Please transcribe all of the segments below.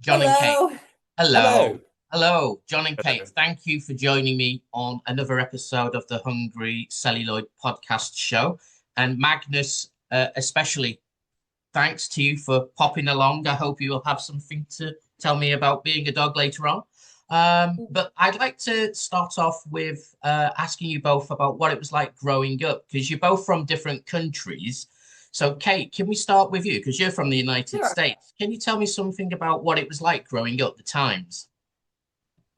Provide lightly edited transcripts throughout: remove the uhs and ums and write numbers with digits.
John and Kate. Hello. Hello. Hello. Hello, John and Kate. Hello. Thank you for joining me on another episode of the Hungry Celluloid podcast show. And Magnus, especially, thanks to you for popping along. I hope you will have something to tell me about being a dog later on. But I'd like to start off with asking you both about what it was like growing up, because you're both from different countries. So, Kate, can we start with you? Because you're from the United Sure. States. Can you tell me something about what it was like growing up, the times?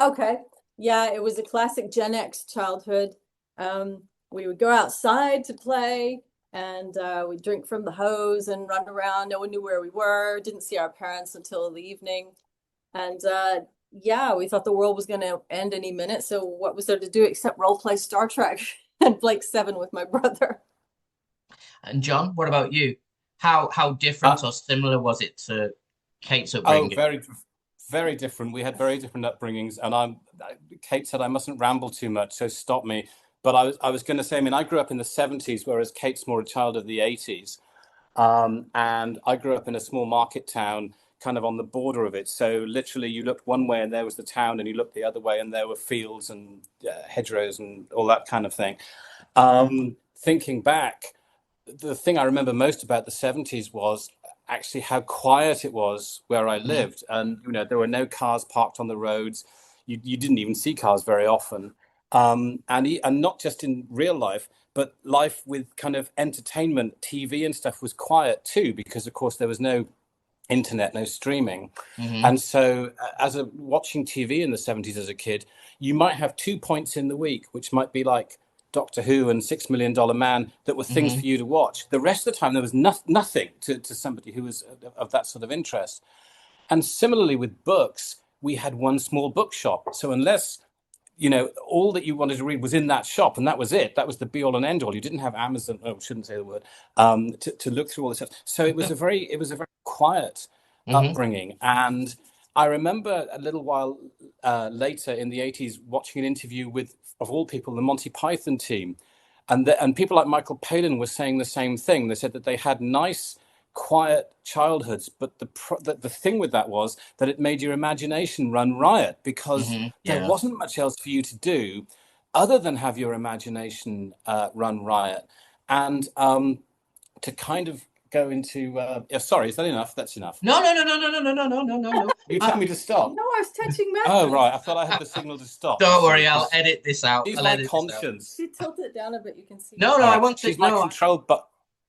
Okay. Yeah, it was a classic Gen X childhood. We would go outside to play and we'd drink from the hose and run around. No one knew where we were, didn't see our parents until the evening. And yeah, we thought the world was going to end any minute. So what was there to do except role play Star Trek and Blake Seven with my brother? And John, what about you? How Uh, different or similar was it to Kate's oh, upbringing? very different. We had very different upbringings, and Kate said I mustn't ramble too much, so stop me. But I was going to say, I mean, I grew up in the '70s, whereas Kate's more a child of the '80s. And I grew up in a small market town, kind of on the border of it. So literally, you looked one way and there was the town, and you looked the other way and there were fields and hedgerows and all that kind of thing. Thinking back, the thing I remember most about the '70s was actually how quiet it was where I Mhm. lived. And, there were no cars parked on the roads. You didn't even see cars very often. And not just in real life, but life with kind of entertainment, TV and stuff was quiet too, because of course there was no internet, no streaming. Mhm. And so watching TV in the '70s as a kid, you might have 2 points in the week, which might be like Doctor Who and $6 Million Man, that were things Mhm. for you to watch. The rest of the time, there was nothing to somebody who was of that sort of interest. And similarly with books, we had one small bookshop. So unless all that you wanted to read was in that shop, and that was it. That was the be all and end all. You didn't have Amazon. Oh, I shouldn't say the word. To look through all this stuff. So it was a very quiet Mhm. upbringing. And I remember a little while later in the '80s watching an interview with, of all people, the Monty Python team, and people like Michael Palin were saying the same thing. They said that they had nice, quiet childhoods, but the thing with that was that it made your imagination run riot, because Mhm. there Yeah. wasn't much else for you to do other than have your imagination run riot. And to kind of go into, yeah, sorry, is that enough? That's enough. No, no, no, no, no, no, no, no, no, no, no, no. You Uh, tell me to stop. No, I was touching Oh, Magnus. right. I thought I had the signal to stop. You don't see, worry, I'll because edit this out. she's I'll my edit this out. conscience. If you tilt it down a bit, you can see No, her. no, All I right. want to. She's my No,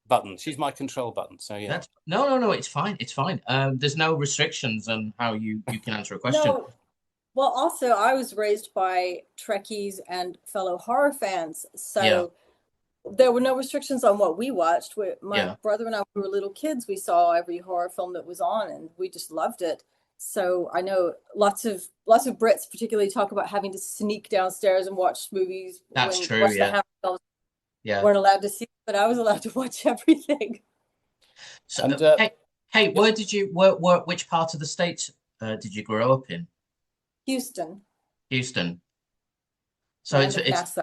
button. She's my control button. So yeah. that's no, no, no. It's fine. It's fine. There's no restrictions on how you can answer a question. No, well, also, I was raised by Trekkies and fellow horror fans, Yeah, so there were no restrictions on what we watched. My yeah. brother and I, we were little kids. We saw every horror film that was on, and we just loved it. So I know lots of Brits particularly talk about having to sneak downstairs and watch movies That's when true. watch the Yeah, Hammer films yeah. weren't allowed to see, but I was allowed to watch everything. So, And hey, where did you which part of the state did you grow up in? Houston, Houston. So land it's of it's NASA.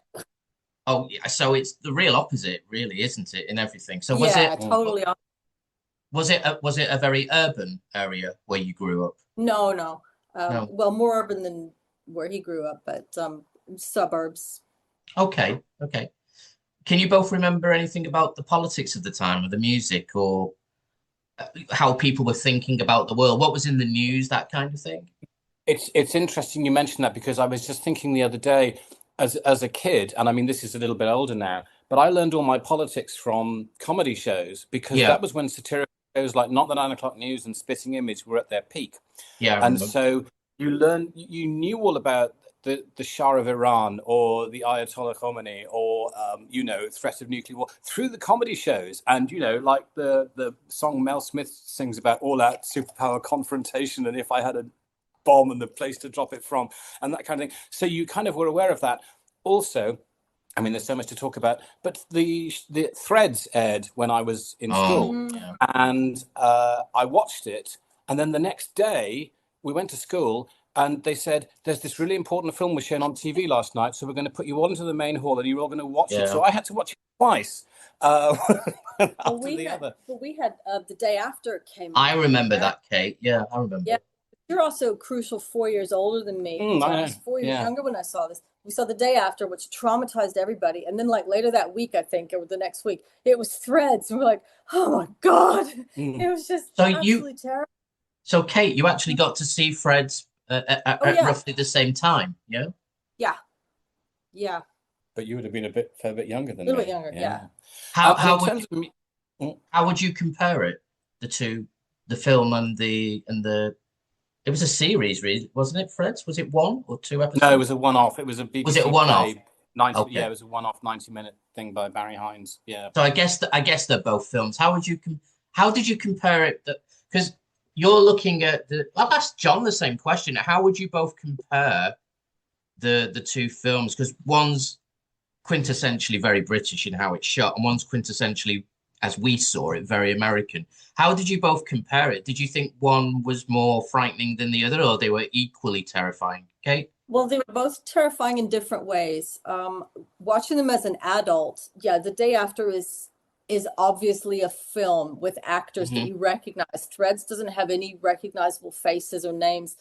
oh yeah, so it's the real opposite, really, isn't it, in everything? So Yeah, mm, totally. was it a very urban area where you grew up? No, no. No. Well, more urban than where he grew up, but suburbs. Okay, okay. Can you both remember anything about the politics of the time, or the music, or how people were thinking about the world? What was in the news, that kind of thing? it's interesting you mentioned that, because I was just thinking the other day, as a kid, and I mean this is a little bit older now, but I learned all my politics from comedy shows, because Yeah, that was when satirical shows like Not the 9 O'Clock News and Spitting Image were at their peak. yeah, I And remember. so you knew all about the Shah of Iran or the Ayatollah Khomeini, or threat of nuclear war through the comedy shows. And like the song Mel Smith sings about all out superpower confrontation, and if I had a bomb and the place to drop it from, and that kind of thing. So you kind of were aware of that. Also, I mean, there's so much to talk about, but the Threads aired when I was in Oh, school, Mm. yeah. and I watched it, and then the next day we went to school, And they said, there's this really important film was shown on TV last night, so we're going to put you all into the main hall and you're all going to watch it. So I had to watch it twice after the other. But we had the day after it came I out. remember that, Kate. Yeah, I remember. Yeah. You're also crucial 4 years older than me. So I was 4 years younger when I saw this. We saw the day after, which traumatized everybody. And then like later that week, I think, or the next week, it was Threads. And we're like, oh my God. It was just absolutely terrible. So Kate, you actually got to see Threads at roughly the same time, yeah? Yeah. Yeah. But you would have been a fair bit younger than me. A little bit younger, yeah. How would you compare it, the film and the it was a series, really, wasn't it, Threads? Was it 1 or 2 episodes? No, it was a one-off. It was a BBC. Was it a one-off? 90, okay. Yeah, it was a one-off 90-minute thing by Barry Hines. Yeah. So I guess they're both films. How did you compare it? Because you're looking at I'll ask John the same question. How would you both compare the two films? Because one's quintessentially very British in how it's shot, and one's quintessentially, as we saw it, very American. How did you both compare it? Did you think one was more frightening than the other, or they were equally terrifying? Kate? Well, they were both terrifying in different ways. Watching them as an adult, the day after is obviously a film with actors that you recognize. Threads doesn't have any recognizable faces or names.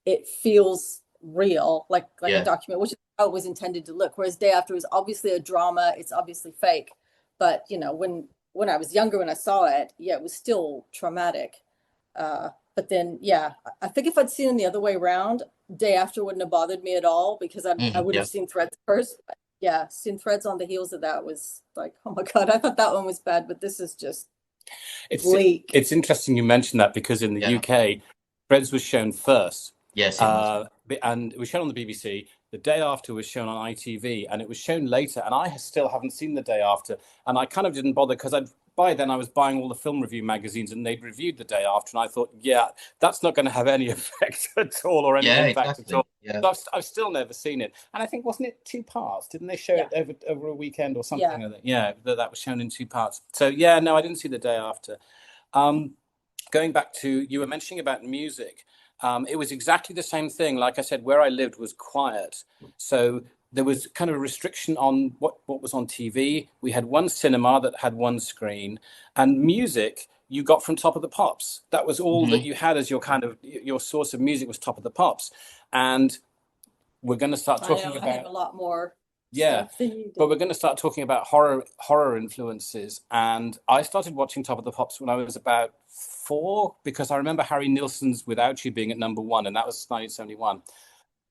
It feels real, like a document, which is how it was intended to look. Whereas Day After is obviously a drama. It's obviously fake. But, when I was younger, when I saw it, it was still traumatic. But then, I think if I'd seen it the other way around, Day After wouldn't have bothered me at all because I would have seen Threads first. But seeing Threads on the heels of that was like, oh my God, I thought that one was bad, but this is just bleak. It's interesting you mentioned that because in the UK, Threads was shown first. Yes, and it was shown on the BBC. The Day After was shown on ITV, and it was shown later. And I still haven't seen The Day After, and I kind of didn't bother because by then I was buying all the film review magazines, and they'd reviewed The Day After, and I thought, that's not going to have any effect at all, or any impact at all. Yeah. So I've still never seen it, and I think wasn't it 2 parts? Didn't they show it over a weekend or something? That was shown in 2 parts. So no, I didn't see The Day After. Going back to you were mentioning about music. It was exactly the same thing. Like I said, where I lived was quiet. So there was kind of a restriction on what was on TV. We had one cinema that had one screen, and music you got from Top of the Pops. That was all that you had as your source of music was Top of the Pops. And we're going to start talking about... I have a lot more. But we're going to start talking about horror influences. And I started watching Top of the Pops when I was about 4, because I remember Harry Nilsson's Without You being at #1, and that was 1971.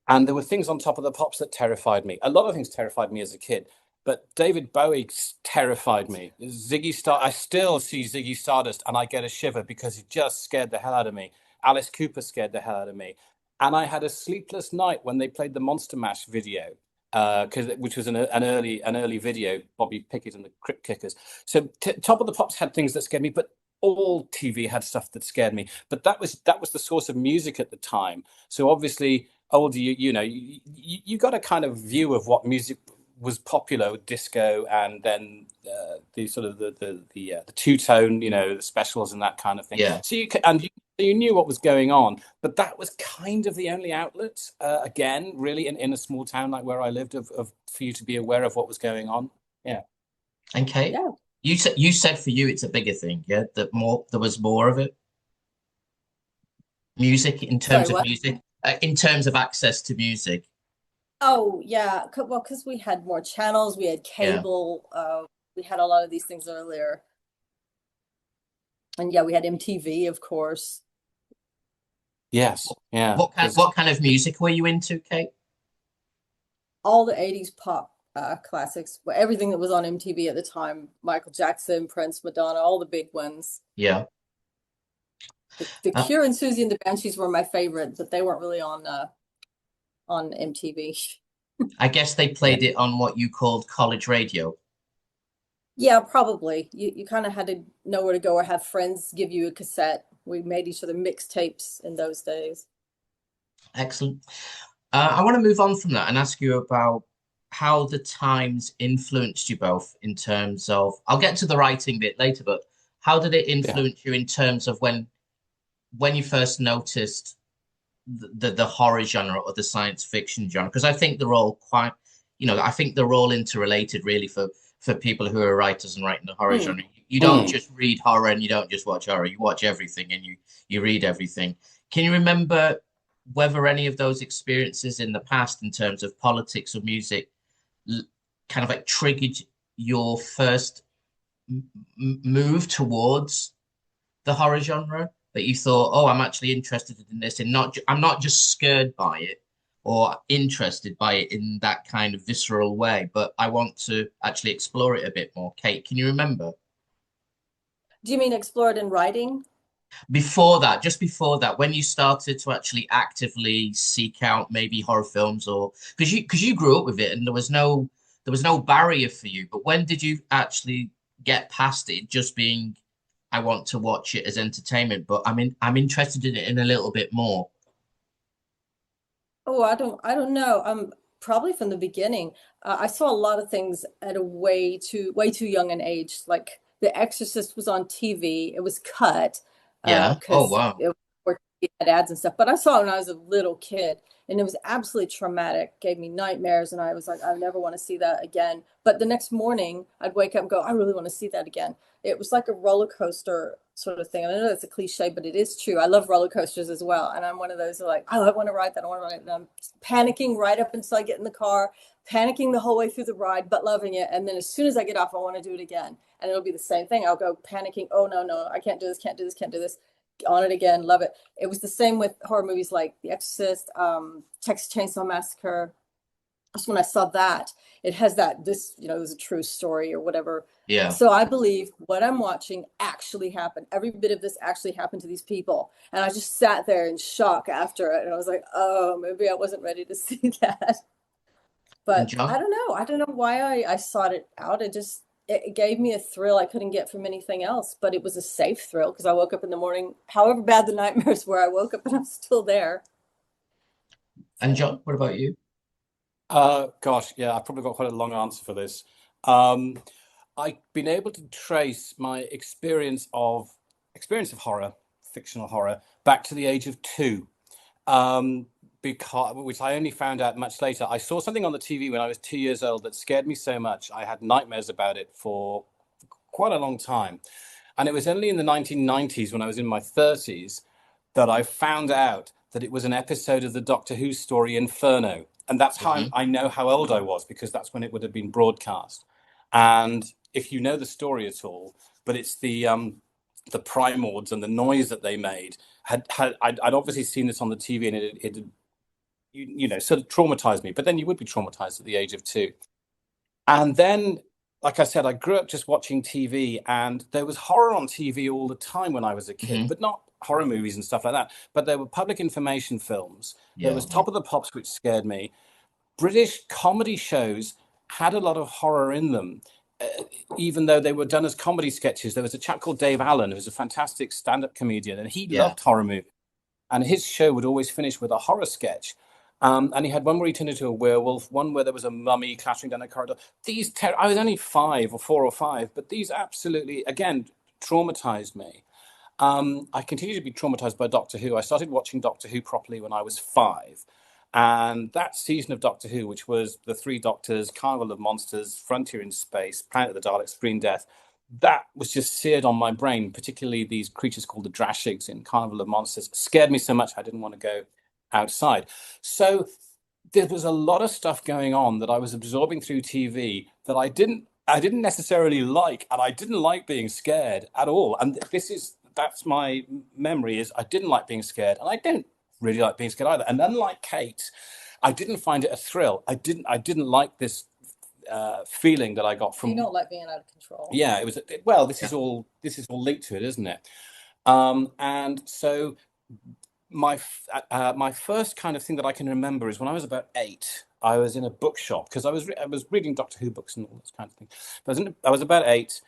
And there were things on Top of the Pops that terrified me. A lot of things terrified me as a kid, but David Bowie terrified me. I still see Ziggy Stardust and I get a shiver because he just scared the hell out of me. Alice Cooper scared the hell out of me. And I had a sleepless night when they played the Monster Mash video. Which was an early video, Bobby Pickett and the Crypt Kickers. So Top of the Pops had things that scared me, but all TV had stuff that scared me. But that was the source of music at the time. So obviously, older you got a kind of view of what music was popular, with disco, and then the sort of the two-tone, the specials and that kind of thing. Yeah. So you knew what was going on, but that was kind of the only outlet, again, really, in a small town like where I lived, for you to be aware of what was going on. Yeah. And Kate, you said for you it's a bigger thing, there was more of it. Music in terms of music, in terms of access to music. Oh yeah, well, because we had more channels, we had cable, we had a lot of these things earlier, and we had MTV, of course. Yes, yeah. What kind of music were you into, Kate? All the 80s pop classics, everything that was on MTV at the time. Michael Jackson, Prince, Madonna, all the big ones. Yeah. The Cure and Susie and the Banshees were my favorite, but they weren't really on MTV. I guess they played it on what you called college radio. Yeah, probably. You kind of had to know where to go or have friends give you a cassette. We made each other mixtapes in those days. Excellent. I want to move on from that and ask you about how the times influenced you both in terms of, I'll get to the writing bit later, but how did it influence you in terms of when you first noticed the horror genre or the science fiction genre? Because I think they're all quite, I think they're all interrelated really for people who are writers and writing the horror Mm. genre. You don't just read horror and you don't just watch horror. You watch everything and you read everything. Can you remember whether any of those experiences in the past in terms of politics or music kind of like triggered your first move towards the horror genre, that you thought, oh, I'm actually interested in this, and I'm not just scared by it or interested by it in that kind of visceral way, but I want to actually explore it a bit more. Kate, can you remember? Do you mean explore it in writing? Before that, just before that, when you started to actually actively seek out maybe horror films, or because you grew up with it and there was no barrier for you, but when did you actually get past it just being, I want to watch it as entertainment, but I'm interested in it in a little bit more. Oh, I don't know. Probably from the beginning. I saw a lot of things at a way too young an age. Like The Exorcist was on TV. It was cut Yeah. Oh, because wow. it had ads and stuff. But I saw it when I was a little kid, and it was absolutely traumatic. Gave me nightmares, and I was like, I never want to see that again. But the next morning, I'd wake up and go, I really want to see that again. It was like a roller coaster sort of thing. I know that's a cliche, but it is true. I love roller coasters as well. And I'm one of those who are like, oh, I want to ride that. I want to ride it. And I'm panicking right up until I get in the car, panicking the whole way through the ride, but loving it. And then as soon as I get off, I want to do it again. And it'll be the same thing. I'll go panicking. Oh, no, no, I can't do this, can't do this, can't do this. On it again, love it. It was the same with horror movies like The Exorcist, Texas Chainsaw Massacre. Just when I saw that, it has that this, it was a true story or whatever. Yeah. So I believe what I'm watching actually happened. Every bit of this actually happened to these people. And I just sat there in shock after it. And I was like, oh, maybe I wasn't ready to see that. And But I John? don't know. I don't know why I sought it out. It gave me a thrill I couldn't get from anything else, but it was a safe thrill because I woke up in the morning, however bad the nightmares were, I woke up and I'm still there. And So, John, what about you? Gosh, yeah, I've probably got quite a long answer for this. Um, I've been able to trace my experience of horror, fictional horror, back to the age of 2. Um, because which I only found out much later. I saw something on the TV when I was 2 years old that scared me so much I had nightmares about it for quite a long time. And it was only in the 1990s, when I was in my 30s, that I found out that it was an episode of the Doctor Who story Inferno. And that's how Hmm. I know how old I was, because that's when it would have been broadcast. And if you know the story at all, but it's the primords and the noise that they made. I'd obviously seen this on the TV, and it sort of traumatized me. But then you would be traumatized at the age of 2. And then, like I said, I grew up just watching TV, and there was horror on TV all the time when I was a kid, Hmm. but not horror movies and stuff like that. But there were public information films. There Yeah. was Top of the Pops, which scared me. British comedy shows had a lot of horror in them, even though they were done as comedy sketches. There was a chap called Dave Allen, who was a fantastic stand-up comedian, and he Yeah. loved horror movies. And his show would always finish with a horror sketch. And he had one where he turned into a werewolf, one where there was a mummy clattering down a corridor. I was only 4 or 5, but these absolutely, again, traumatized me. I continue to be traumatized by Doctor Who. I started watching Doctor Who properly when I was 5. And that season of Doctor Who, which was the Three Doctors, Carnival of Monsters, Frontier in Space, Planet of the Daleks, Green Death, that was just seared on my brain. Particularly these creatures called the Drashigs in Carnival of Monsters scared me so much I didn't want to go outside. So there was a lot of stuff going on that I was absorbing through TV that I didn't necessarily like, and I didn't like being scared at all. And that's my memory, is I didn't like being scared, and I don't really like being scared either. And unlike Kate, I didn't find it a thrill. I didn't like this feeling that I got you from. don't like being out of control. Yeah, it was, well, this Yeah. is all linked to it, isn't it? And so my first kind of thing that I can remember is when I was about 8. I was in a bookshop because I was reading Doctor Who books and all this kind of thing. I was about 8,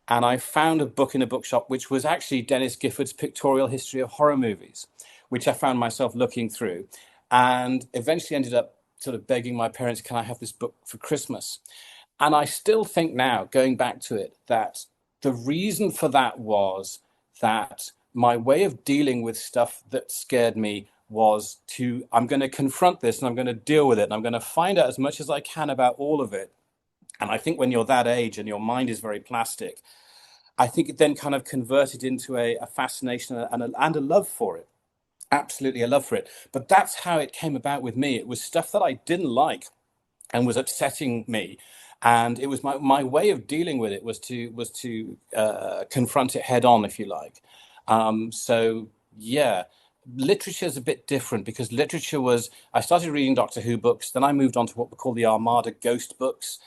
and I found a book in a bookshop which was actually Dennis Gifford's Pictorial History of Horror Movies, which I found myself looking through, and eventually ended up sort of begging my parents, "Can I have this book for Christmas?" And I still think now, going back to it, that the reason for that was that my way of dealing with stuff that scared me was I'm going to confront this and I'm going to deal with it and I'm going to find out as much as I can about all of it. And I think when you're that age and your mind is very plastic, I think it then kind of converted into a fascination and a love for it. Absolutely a love for it. But that's how it came about with me. It was stuff that I didn't like and was upsetting me. And it was my way of dealing with it was to confront it head on, if you like. So yeah, literature is a bit different because I started reading Doctor Who books, then I moved on to what we call the Armada ghost books.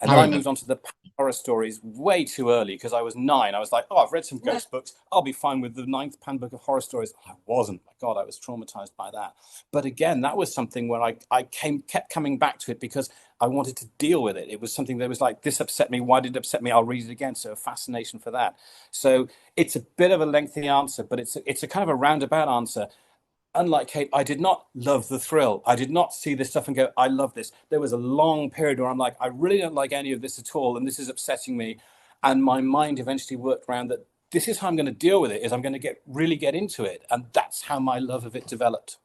And then I moved on to the horror stories way too early because I was 9. I was like, oh, I've read some ghost books. I'll be fine with the 9th Pan book of horror stories. I wasn't. My God, I was traumatized by that. But again, that was something where I kept coming back to it because I wanted to deal with it. It was something that was like, this upset me. Why did it upset me? I'll read it again. So a fascination for that. So it's a bit of a lengthy answer, but it's a kind of a roundabout answer. Unlike Kate, I did not love the thrill. I did not see this stuff and go, I love this. There was a long period where I'm like, I really don't like any of this at all, and this is upsetting me. And my mind eventually worked around that this is how I'm going to deal with it, is I'm going to really get into it. And that's how my love of it developed.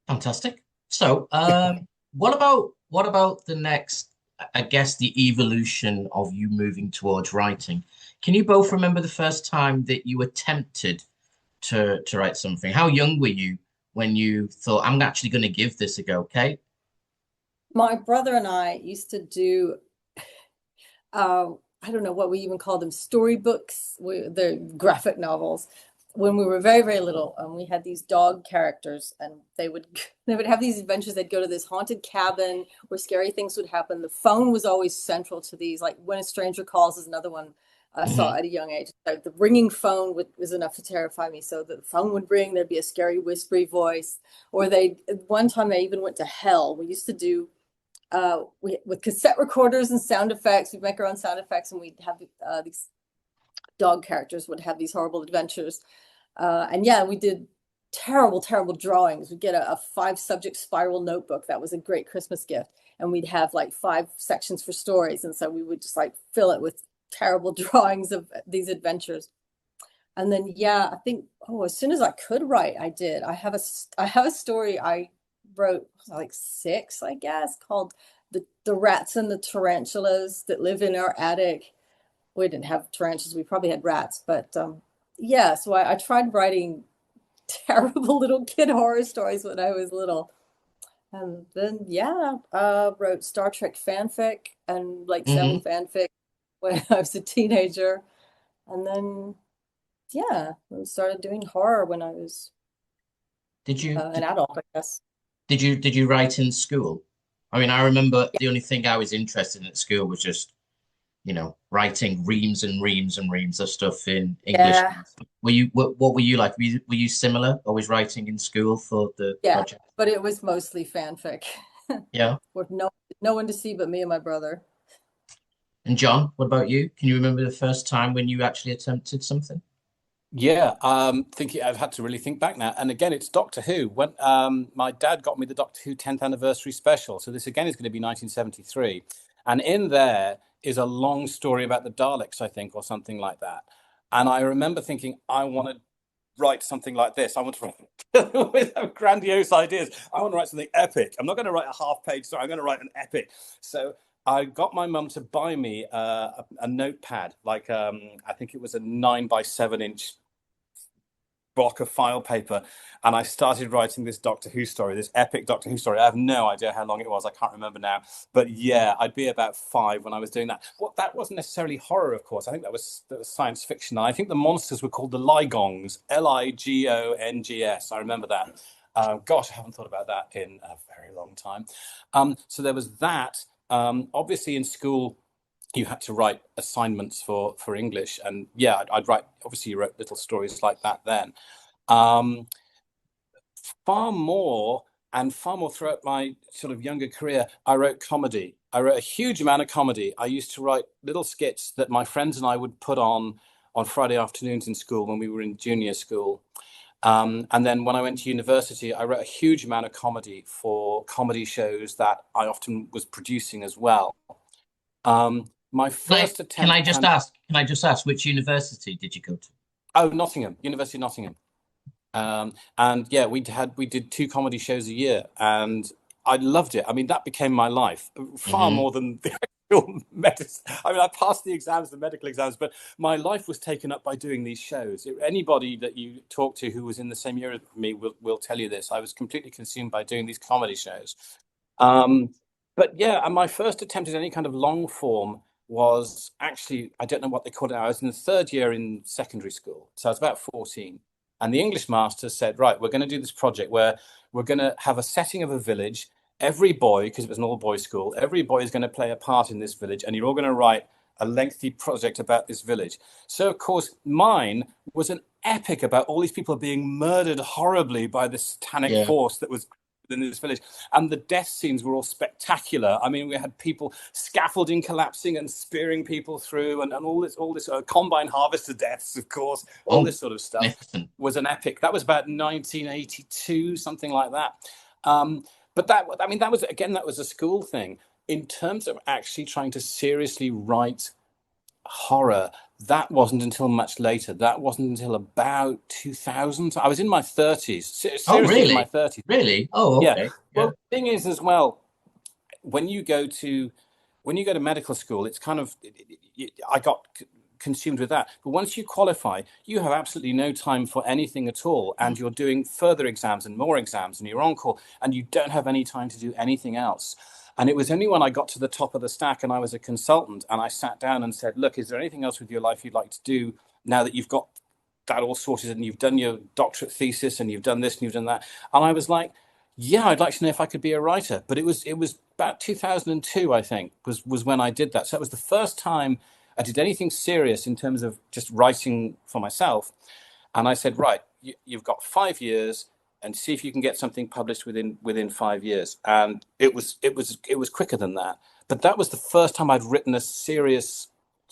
Fantastic. So, what about the next, I guess, the evolution of you moving towards writing? Can you both remember the first time that you attempted to write something? How young were you when you thought, I'm actually going to give this a go, Kate? My brother and I used to do, I don't know what we even call them, storybooks. They're graphic novels. When we were very, very little, we had these dog characters, and they would have these adventures. They'd go to this haunted cabin where scary things would happen. The phone was always central to these. Like When a Stranger Calls is another one I saw at a young age. Like the ringing phone was enough to terrify me. So the phone would ring, there'd be a scary whispery voice. Or one time they even went to hell. We used to do with cassette recorders and sound effects. We'd make our own sound effects, and we'd have these dog characters would have these horrible adventures. And yeah, we did terrible, terrible drawings. We'd get a 5-subject spiral notebook. That was a great Christmas gift. And we'd have like 5 sections for stories. And so we would just like fill it with terrible drawings of these adventures. And then yeah, I think as soon as I could write, I did. I have a story I wrote like 6, I guess, called the rats and the tarantulas that live in our attic. We didn't have tarantulas, we probably had rats, but yeah, so I tried writing terrible little kid horror stories when I was little. And then yeah, wrote Star Trek fanfic and like 7 fanfic when I was a teenager. And then yeah, I started doing horror when I was an adult, I guess. Did you write in school? I mean, I remember the only thing I was interested in at school was just, writing reams and reams and reams of stuff in English. Yeah. What were you like? Were you similar, always writing in school for the project? But it was mostly fanfic. Yeah. With no one to see but me and my brother. And John, what about you? Can you remember the first time when you actually attempted something? Yeah, thinking I've had to really think back now. And again, it's Doctor Who. When my dad got me the Doctor Who 10th anniversary special. So this again is going to be 1973. And in there is a long story about the Daleks, I think, or something like that. And I remember thinking, I want to write something like this. I want to write with grandiose ideas. I want to write something epic. I'm not going to write a half-page story. I'm going to write an epic. So I got my mum to buy me a notepad, like I think it was a 9x7-inch block of file paper, and I started writing this Doctor Who story, this epic Doctor Who story. I have no idea how long it was. I can't remember now. But yeah, I'd be about 5 when I was doing that. Well, that wasn't necessarily horror, of course. I think that was science fiction. And I think the monsters were called the Ligongs, Ligongs. I remember that. Gosh, I haven't thought about that in a very long time. So there was that. Obviously in school, you had to write assignments for English, and yeah, I'd write. Obviously, you wrote little stories like that then. Far more throughout my sort of younger career, I wrote comedy. I wrote a huge amount of comedy. I used to write little skits that my friends and I would put on Friday afternoons in school when we were in junior school. And then when I went to university, I wrote a huge amount of comedy for comedy shows that I often was producing as well. My first attempt. Can I just ask which university did you go to? Oh, Nottingham, University of Nottingham. And yeah, we did 2 comedy shows a year, and I loved it. I mean, that became my life far Hmm. more than the actual medicine. I mean, I passed the exams, the medical exams, but my life was taken up by doing these shows. Anybody that you talk to who was in the same year as me will tell you this. I was completely consumed by doing these comedy shows. Um, but yeah, and my first attempt at any kind of long form was actually, I don't know what they called it now. I was in the third year in secondary school, so I was about 14. And the English master said, right, we're going to do this project where we're going to have a setting of a village. Every boy, because it was an all boys school, every boy is going to play a part in this village, and you're all going to write a lengthy project about this village. So, of course, mine was an epic about all these people being murdered horribly by the satanic Yeah. force that was in this village, and the death scenes were all spectacular. I mean, we had people scaffolding collapsing and spearing people through, and all this combine harvester deaths, of course, all Oh, this sort of stuff magnificent. was an epic. That was about 1982, something like that. But that, I mean, that was, again, that was a school thing. In terms of actually trying to seriously write horror, that wasn't until much later. That wasn't until about 2000. I was in my 30s, Oh, seriously in my really? 30s. Really? Oh, Yeah. okay. Well, Yeah. the thing is as well, when you go to medical school, it's kind of, I got consumed with that. But once you qualify, you have absolutely no time for anything at all, and you're doing further exams and more exams, and you're on call, and you don't have any time to do anything else. And it was only when I got to the top of the stack and I was a consultant and I sat down and said, look, is there anything else with your life you'd like to do now that you've got that all sorted and you've done your doctorate thesis and you've done this and you've done that? And I was like, yeah, I'd like to know if I could be a writer. But it was about 2002, I think, was when I did that. So that was the first time I did anything serious in terms of just writing for myself. And I said, right, you've got 5 years, and see if you can get something published within 5 years. And it was quicker than that. But that was the first time I'd written a serious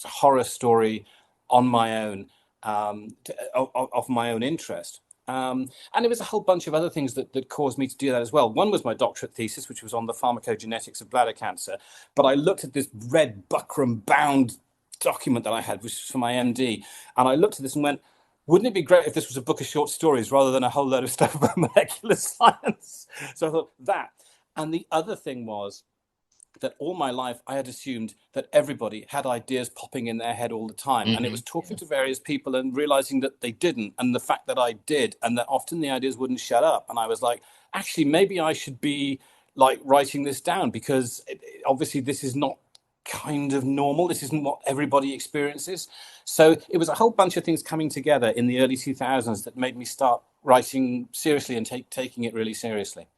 horror story on my own, of my own interest. And it was a whole bunch of other things that caused me to do that as well. One was my doctorate thesis, which was on the pharmacogenetics of bladder cancer. But I looked at this red buckram bound document that I had, which was for my MD. And I looked at this and went, wouldn't it be great if this was a book of short stories rather than a whole load of stuff about molecular science? So I thought that. And the other thing was that all my life I had assumed that everybody had ideas popping in their head all the time. And it was talking to various people and realizing that they didn't, and the fact that I did, and that often the ideas wouldn't shut up. And I was like, actually, maybe I should be like writing this down, because obviously this is not kind of normal. This isn't what everybody experiences. So it was a whole bunch of things coming together in the early 2000s that made me start writing seriously and taking it really seriously.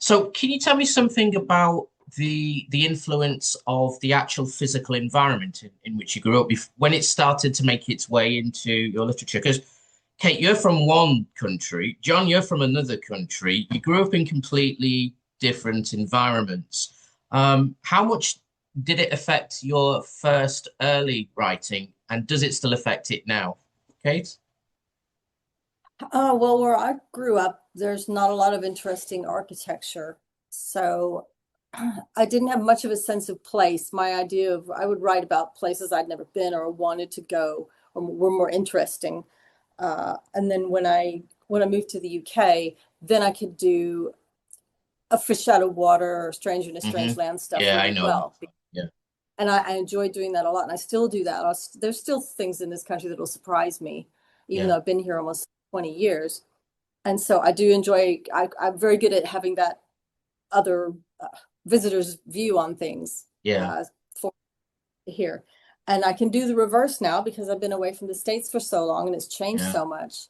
So, can you tell me something about the influence of the actual physical environment in which you grew up when it started to make its way into your literature? Because Kate, you're from one country, John, you're from another country. You grew up in completely different environments. How much did it affect your first early writing, and does it still affect it now, Kate? Well, where I grew up, there's not a lot of interesting architecture. So I didn't have much of a sense of place. My idea of I would write about places I'd never been or wanted to go or were more interesting. And then when I moved to the UK, then I could do a fish out of water or stranger in a strange land stuff Yeah, I really know. well. Yeah. And I enjoy doing that a lot, and I still do that. There's still things in this country that will surprise me, even Yeah. though I've been here almost 20 years. And so I do enjoy, I'm very good at having that other visitor's view on things Yeah. for here. And I can do the reverse now because I've been away from the States for so long and it's changed Yeah. so much.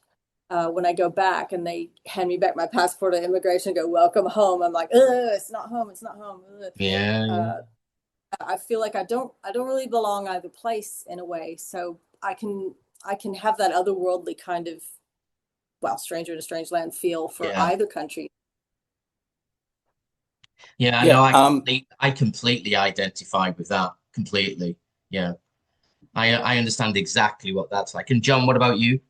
When I go back and they hand me back my passport at immigration and go, welcome home, I'm like, it's not home, it's not home. Yeah. I feel like I don't really belong either place in a way. So I can have that otherworldly kind of, well, stranger in a strange land feel for Yeah. either country. Yeah, no, Yeah. I completely identify with that completely. Yeah. I understand exactly what that's like. And John, what about you?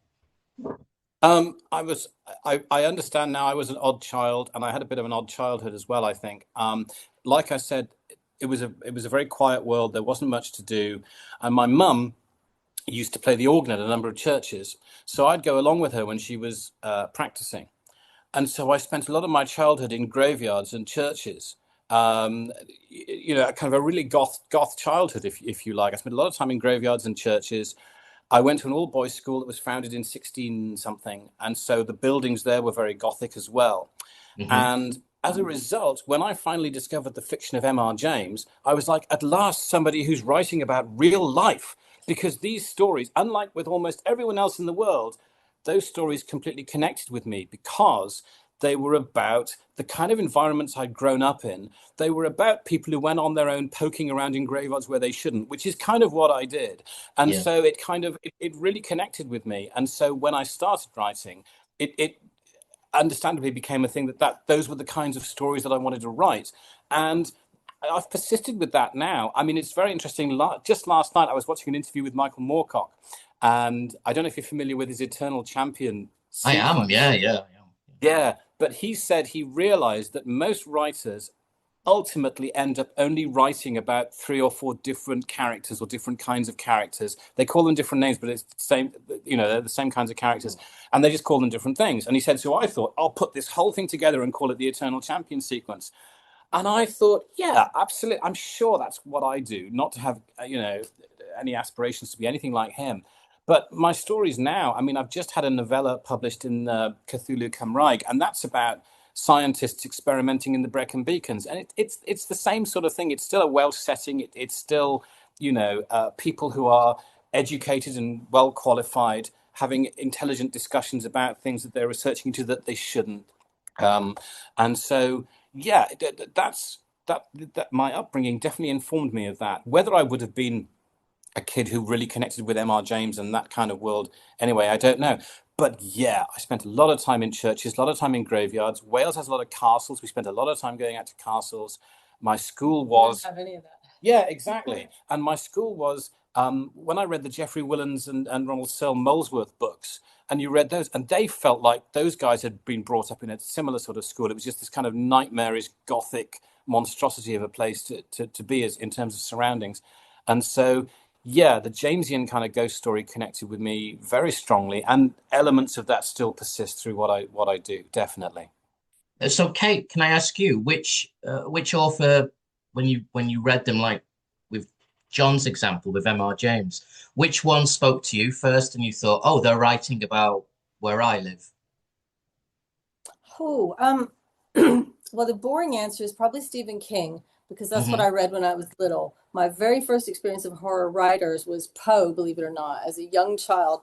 I understand now I was an odd child, and I had a bit of an odd childhood as well, I think. Like I said, it was a very quiet world. There wasn't much to do, and my mum used to play the organ at a number of churches, so I'd go along with her when she was practicing. And so I spent a lot of my childhood in graveyards and churches. Kind of a really goth childhood, if you like. I spent a lot of time in graveyards and churches. I went to an all-boys school that was founded in 16 something, and so the buildings there were very gothic as well. Hmm. And as a result, when I finally discovered the fiction of M.R. James, I was like, at last, somebody who's writing about real life. Because these stories, unlike with almost everyone else in the world, those stories completely connected with me because they were about the kind of environments I'd grown up in. They were about people who went on their own poking around in graveyards where they shouldn't, which is kind of what I did. And Yeah. so it really connected with me. And so when I started writing, it understandably became a thing that those were the kinds of stories that I wanted to write. And I've persisted with that now. I mean, it's very interesting. Just last night, I was watching an interview with Michael Moorcock, and I don't know if you're familiar with his Eternal Champion I am. sequence. Yeah, yeah, I am. Yeah, but he said he realized that most writers ultimately end up only writing about three or four different characters or different kinds of characters. They call them different names, but it's the same, they're the same kinds of characters, and they just call them different things. And he said, so I thought I'll put this whole thing together and call it the Eternal Champion sequence. And I thought, yeah, absolutely. I'm sure that's what I do, not to have, any aspirations to be anything like him. But my stories now, I mean, I've just had a novella published in Cthulhu Cymraeg, and that's about scientists experimenting in the Brecon Beacons. And it's the same sort of thing. It's still a Welsh setting. It's still, people who are educated and well qualified having intelligent discussions about things that they're researching into that they shouldn't. And so, yeah, that my upbringing definitely informed me of that. Whether I would have been a kid who really connected with M.R. James and that kind of world anyway, I don't know. But yeah, I spent a lot of time in churches, a lot of time in graveyards. Wales has a lot of castles. We spent a lot of time going out to castles. My school was. I don't have any of that. Yeah, exactly. And my school was, when I read the Geoffrey Willans and Ronald Searle Molesworth books, and you read those, and they felt like those guys had been brought up in a similar sort of school. It was just this kind of nightmarish, gothic monstrosity of a place to be as in terms of surroundings. And so, yeah, the Jamesian kind of ghost story connected with me very strongly, and elements of that still persist through what I do, definitely. So, Kate, can I ask you which author, when you read them, like with John's example with M.R. James, which one spoke to you first, and you thought, oh, they're writing about where I live? Oh, well, the boring answer is probably Stephen King, because that's what Hmm. I read when I was little. My very first experience of horror writers was Poe, believe it or not, as a young child.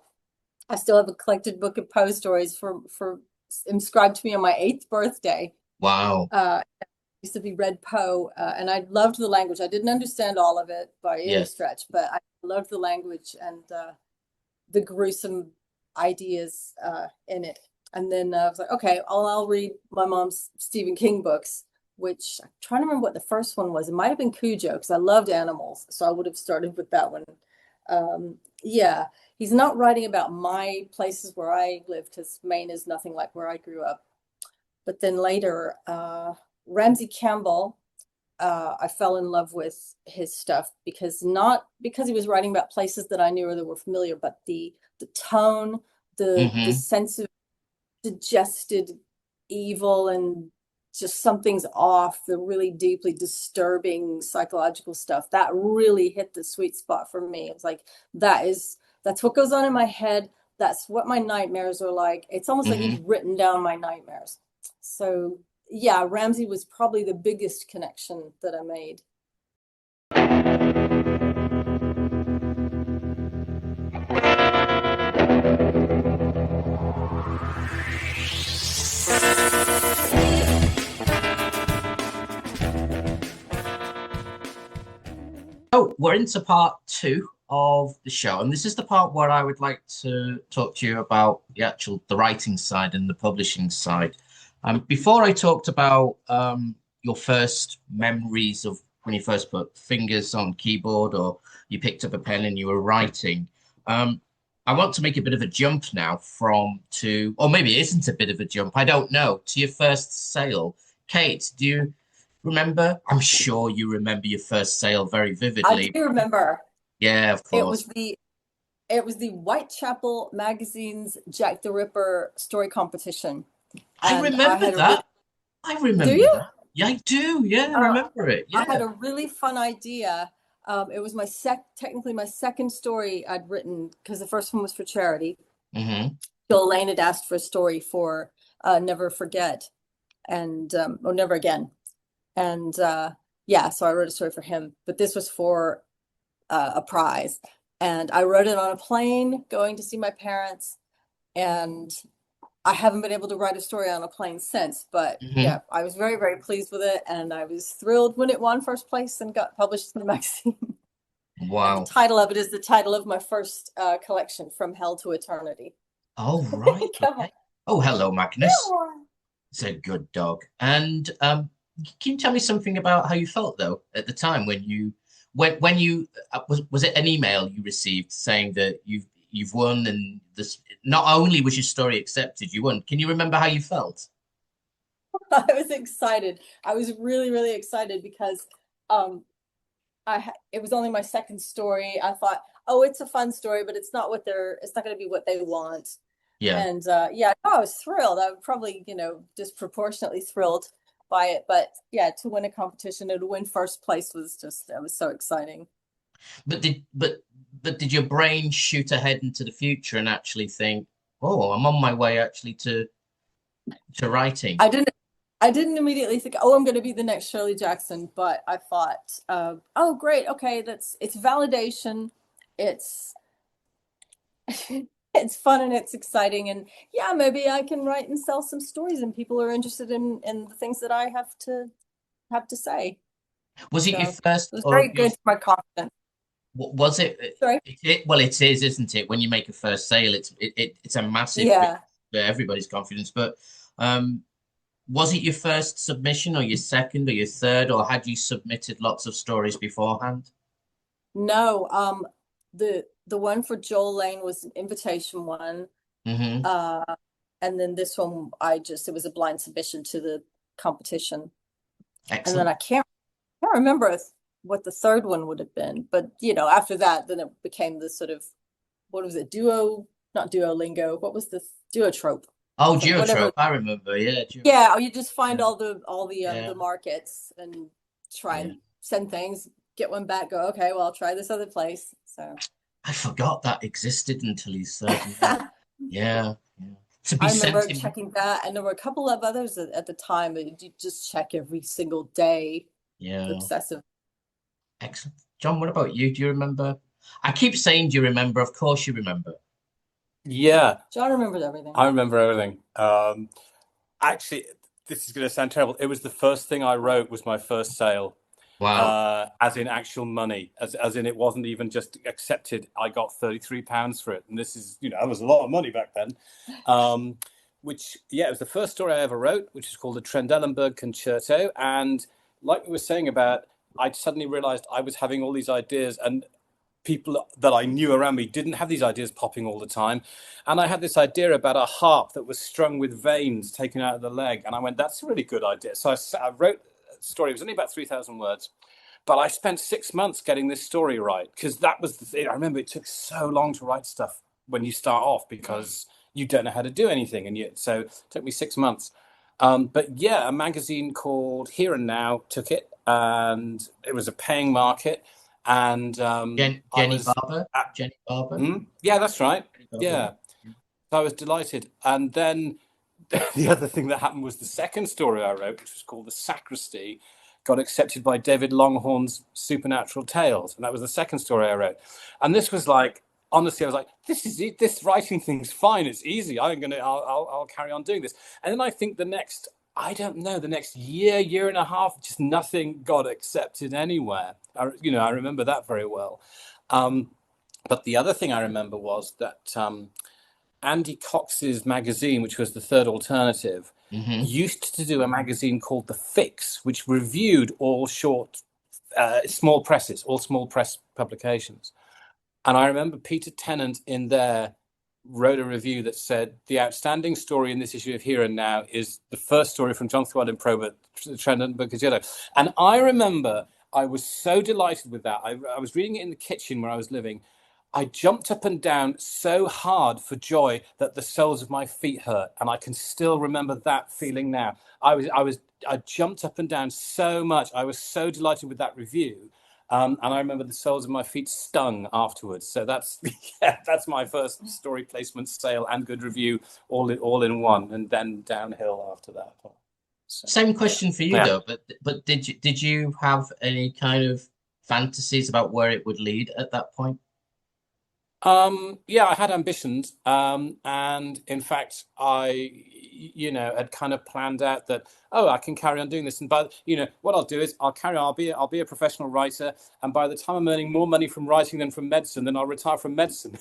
I still have a collected book of Poe stories for inscribed to me on my 8th birthday. Wow. Used to be read Poe, and I loved the language. I didn't understand all of it by any Yes. stretch, but I loved the language and the gruesome ideas in it. And then I was like, okay, I'll read my mom's Stephen King books, which I'm trying to remember what the first one was. It might have been Cujo because I loved animals, so I would have started with that one. Yeah, he's not writing about my places where I live because Maine is nothing like where I grew up. But then later, Ramsey Campbell, I fell in love with his stuff because not because he was writing about places that I knew or that were familiar, but the tone, the Hmm. sense of digested evil and just something's off, the really deeply disturbing psychological stuff that really hit the sweet spot for me. It's like that's what goes on in my head. That's what my nightmares are like. It's almost like he's Hmm. written down my nightmares. So yeah, Ramsey was probably the biggest connection that I made. Oh, we're into part two of the show, and this is the part where I would like to talk to you about the writing side and the publishing side. Before I talked about your first memories of when you first put fingers on keyboard or you picked up a pen and you were writing. Um, I want to make a bit of a jump now or maybe it isn't a bit of a jump. I don't know. To your first sale, Kate, do you remember? I'm sure you remember your first sale very I vividly. do remember. Yeah, of It was course. the Whitechapel Magazine's Jack the Ripper story competition, I and I remember had a really that. I do remember you? that. Yeah, I do. Yeah, I Uh, remember it. I Yeah. had a really fun idea. It was technically my second story I'd written because the first one was for charity. Hmm. Joel Lane had asked for a story for Never Forget and or Never Again, and yeah, so I wrote a story for him. But this was for a prize, and I wrote it on a plane going to see my parents, and I haven't been able to write a story on a plane since, but Hmm. yeah, I was very, very pleased with it, and I was thrilled when it won first place and got published in the magazine. And the Wow. title of it is the title of my first collection, From Hell to Eternity. Oh, right. Come on. Okay. Oh, hello, Magnus. It's a good dog. And can you tell me something about how you felt though at the time when you was it an email you received saying that you've won and this not only was your story accepted, you won. Can you remember how you felt? I was excited. I was really, really excited because um, it was only my second story. I thought, oh, it's a fun story, but it's not going to be what they want. Yeah. And yeah, I was thrilled. I was probably, disproportionately thrilled by it. But yeah, to win a competition and to win first place that was so exciting. But did your brain shoot ahead into the future and actually think, oh, I'm on my way actually to writing? I didn't I didn't immediately think, oh, I'm going to be the next Shirley Jackson, but I thought, oh, great, okay, it's validation, it's it's fun and it's exciting, and yeah, maybe I can write and sell some stories, and people are interested in the things that I have to say. Was it your So it first was or very good for my confidence. was it, Sorry. well, it is, isn't it? When you make a first sale, it's a massive boost Yeah. for everybody's confidence. But um, was it your first submission, or your second, or your third, or had you submitted lots of stories beforehand? No, the one for Joel Lane was an invitation one. Hmm. Uh, and then this one, it was a blind submission to the competition. And then Excellent. I can't remember what the third one would have been, but after that, then it became the sort of, what was it, not Duolingo, what was the Duotrope? Oh, So whatever. Geotrope, I remember. Yeah, Yeah, or you just find yeah, all the yeah, markets and try yeah. and send things, get one back, go, okay, well, I'll try this other place. So I forgot that existed until his third one. Yeah, yeah. To be I sent remember in. checking that, and there were a couple of others at the time that you just check every single day, Yeah, obsessive. excellent. John, what about you? Do you remember? I keep saying, do you remember? Of course you remember. Yeah, John remembers everything. I remember everything. Actually, this is going to sound terrible. It was the first thing I wrote was my first sale, Wow. as in actual money, as in it wasn't even just accepted. I got £33 for it, and this is, that was a lot of money back then. Which, yeah, it was the first story I ever wrote, which is called the Trendelenburg Concerto. And like we were saying about, I suddenly realized I was having all these ideas, and people that I knew around me didn't have these ideas popping all the time. And I had this idea about a harp that was strung with veins taken out of the leg. And I went, that's a really good idea. So I wrote a story. It was only about 3,000 words. But I spent 6 months getting this story right, because that was the thing. I remember it took so long to write stuff when you start off, because you don't know how to do anything. And yet, so it took me 6 months. But yeah, a magazine called Here and Now took it, and it was a paying market. And I Jenny was, Barber? Jenny Barber? yeah, that's right. Jenny Barber, yeah. Yeah, so I was delighted. And then the other thing that happened was the second story I wrote, which was called The Sacristy, got accepted by David Longhorn's Supernatural Tales. And that was the second story I wrote. And this was like, honestly, I was like, this is it. This writing thing's fine. It's easy. I'll carry on doing this. And then I think I don't know, the next year and a half, just nothing got accepted anywhere. I remember that very well. But the other thing I remember was that Andy Cox's magazine, which was the Third Alternative, Hmm. used to do a magazine called The Fix, which reviewed all small press publications. And I remember Peter Tennant in there wrote a review that said the outstanding story in this issue of Here and Now is the first story from John Llewellyn Probert, Trend and Boccaccio. And I remember I was so delighted with that. I was reading it in the kitchen where I was living. I jumped up and down so hard for joy that the soles of my feet hurt, and I can still remember that feeling now. I jumped up and down so much. I was so delighted with that review. And I remember the soles of my feet stung afterwards. So that's that's my first story placement, sale, and good review all in one, and then downhill after that. So, Same question for you though, but did you have any kind of fantasies about where it would lead at that point? Yeah, I had ambitions, and in fact, I, had kind of planned out that, I can carry on doing this, and what I'll do is I'll carry on. I'll be a professional writer, and by the time I'm earning more money from writing than from medicine, then I'll retire from medicine,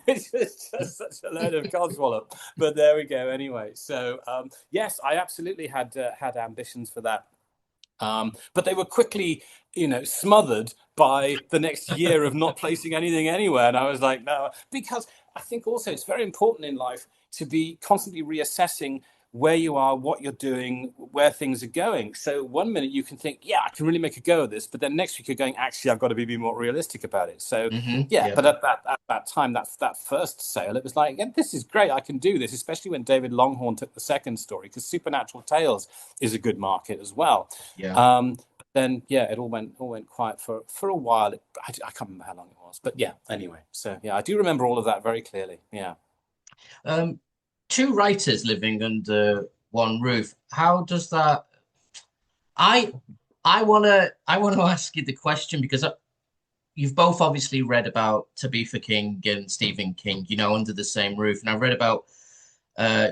which is just such a load of codswallop. But there we go. Anyway, so yes, I absolutely had ambitions for that. But they were quickly, smothered by the next year of not placing anything anywhere. And I was like, no, because I think also it's very important in life to be constantly reassessing where you are, what you're doing, where things are going. So one minute you can think, I can really make a go of this. But then next week you're going, actually, I've got to be more realistic about it. So, but at that time, that first sale, it was like, this is great. I can do this, especially when David Longhorn took the second story, because Supernatural Tales is a good market as well. Yeah. Then it all went quiet for a while. I can't remember how long it was, but anyway. So I do remember all of that very clearly. Two writers living under one roof. How does that? I wanna ask you the question because you've both obviously read about Tabitha King and Stephen King, under the same roof, and I've read about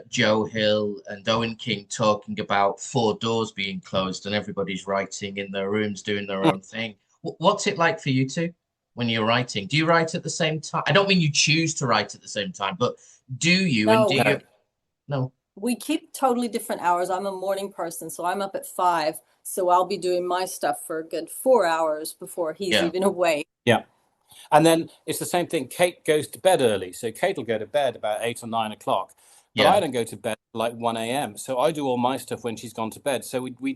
Joe Hill and Owen King talking about four doors being closed and everybody's writing in their rooms doing their own thing. What's it like for you two when you're writing? Do you write at the same time? I don't mean you choose to write at the same time, but do you? No. And do you? No. We keep totally different hours. I'm a morning person, so I'm up at 5. So I'll be doing my stuff for a good 4 hours before he's even awake. Yeah. And then it's the same thing. Kate goes to bed early. So Kate will go to bed about 8 or 9 o'clock. But I don't go to bed like 1 a.m. So I do all my stuff when she's gone to bed. So we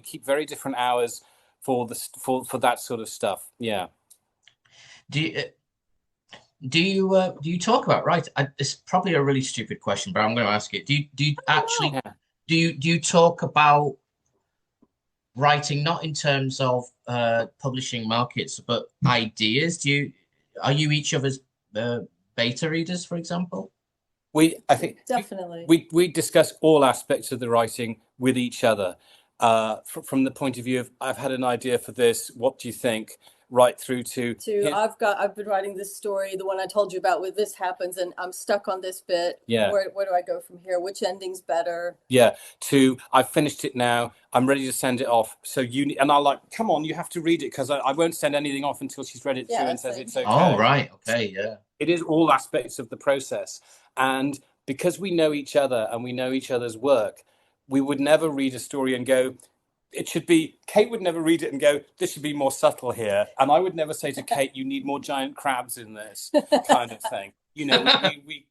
keep very different hours for that sort of stuff. Yeah. Do you talk about it's probably a really stupid question, but I'm going to ask it. Do you actually do you talk about writing not in terms of publishing markets, but ideas? Are you each other's beta readers, for example? I think definitely we discuss all aspects of the writing with each other, from the point of view of I've had an idea for this. What do you think? Right through to I've been writing this story, the one I told you about, where this happens, and I'm stuck on this bit. Where do I go from here? Which ending's better? To I've finished it now. I'm ready to send it off. So and I'm like, come on, you have to read it because I won't send anything off until she's read it too and says it's okay. Oh, right. Okay. Yeah. It is all aspects of the process. And because we know each other and we know each other's work, we would never read a story and go, it should be, Kate would never read it and go, this should be more subtle here. And I would never say to Kate, you need more giant crabs in this kind of thing. We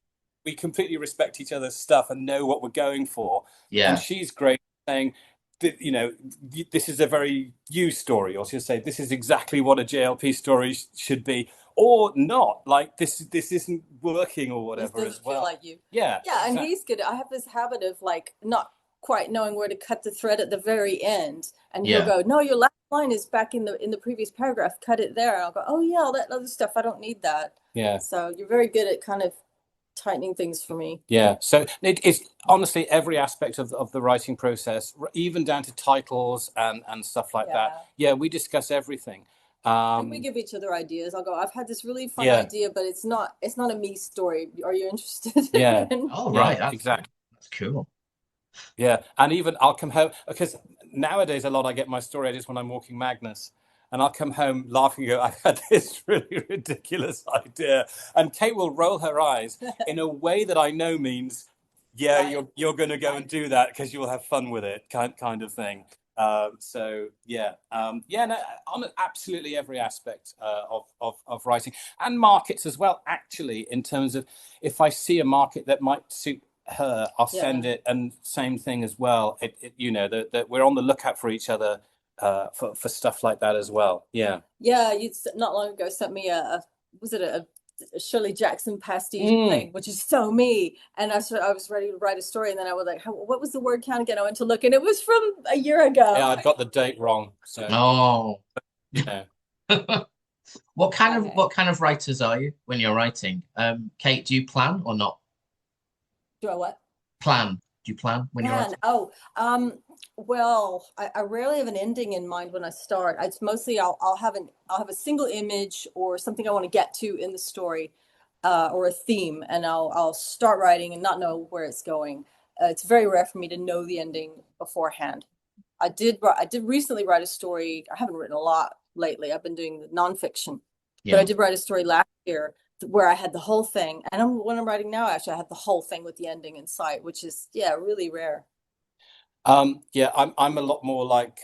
completely respect each other's stuff and know what we're going for. Yeah. And she's great saying, this is a very you story, or she'll say, this is exactly what a JLP story should be, or not. Like this isn't working or whatever as well. Feel like you. Yeah. Yeah, and he's good. I have this habit of not quite knowing where to cut the thread at the very end, and he'll go, no, your last line is back in the previous paragraph, cut it there. And I'll go, oh yeah, all that other stuff, I don't need that. So you're very good at kind of tightening things for me. So it's honestly every aspect of the writing process, even down to titles and stuff like that. We discuss everything. And we give each other ideas. I'll go, I've had this really fun idea, but it's not a me story. Are you interested? Oh, right. Exactly. That's cool. And even I'll come home, because nowadays a lot I get my story ideas when I'm walking Magnus, and I'll come home laughing and go, I've had this really ridiculous idea, and Kate will roll her eyes in a way that I know means you're going to go and do that because you'll have fun with it, kind of thing. So yeah, no, on absolutely every aspect of writing, and markets as well. Actually, in terms of if I see a market that might suit her, I'll send it. And same thing as well. That we're on the lookout for each other for stuff like that as well. Yeah. Yeah, you not long ago sent me was it a Shirley Jackson pastiche thing, which is so me. And I was ready to write a story, and then I was like, what was the word count again? I went to look, and it was from a year ago. Yeah, I got the date wrong. So yeah. What kind of writers are you when you're writing? Kate, do you plan or not? Do I what? Plan. Do you plan when you're writing? Well, I rarely have an ending in mind when I start. It's mostly I'll have a single image or something I want to get to in the story, or a theme, and I'll start writing and not know where it's going. It's very rare for me to know the ending beforehand. I did recently write a story. I haven't written a lot lately. I've been doing nonfiction, but I did write a story last year where I had the whole thing, and when I'm writing now, actually, I had the whole thing with the ending in sight, which is really rare. I'm a lot more like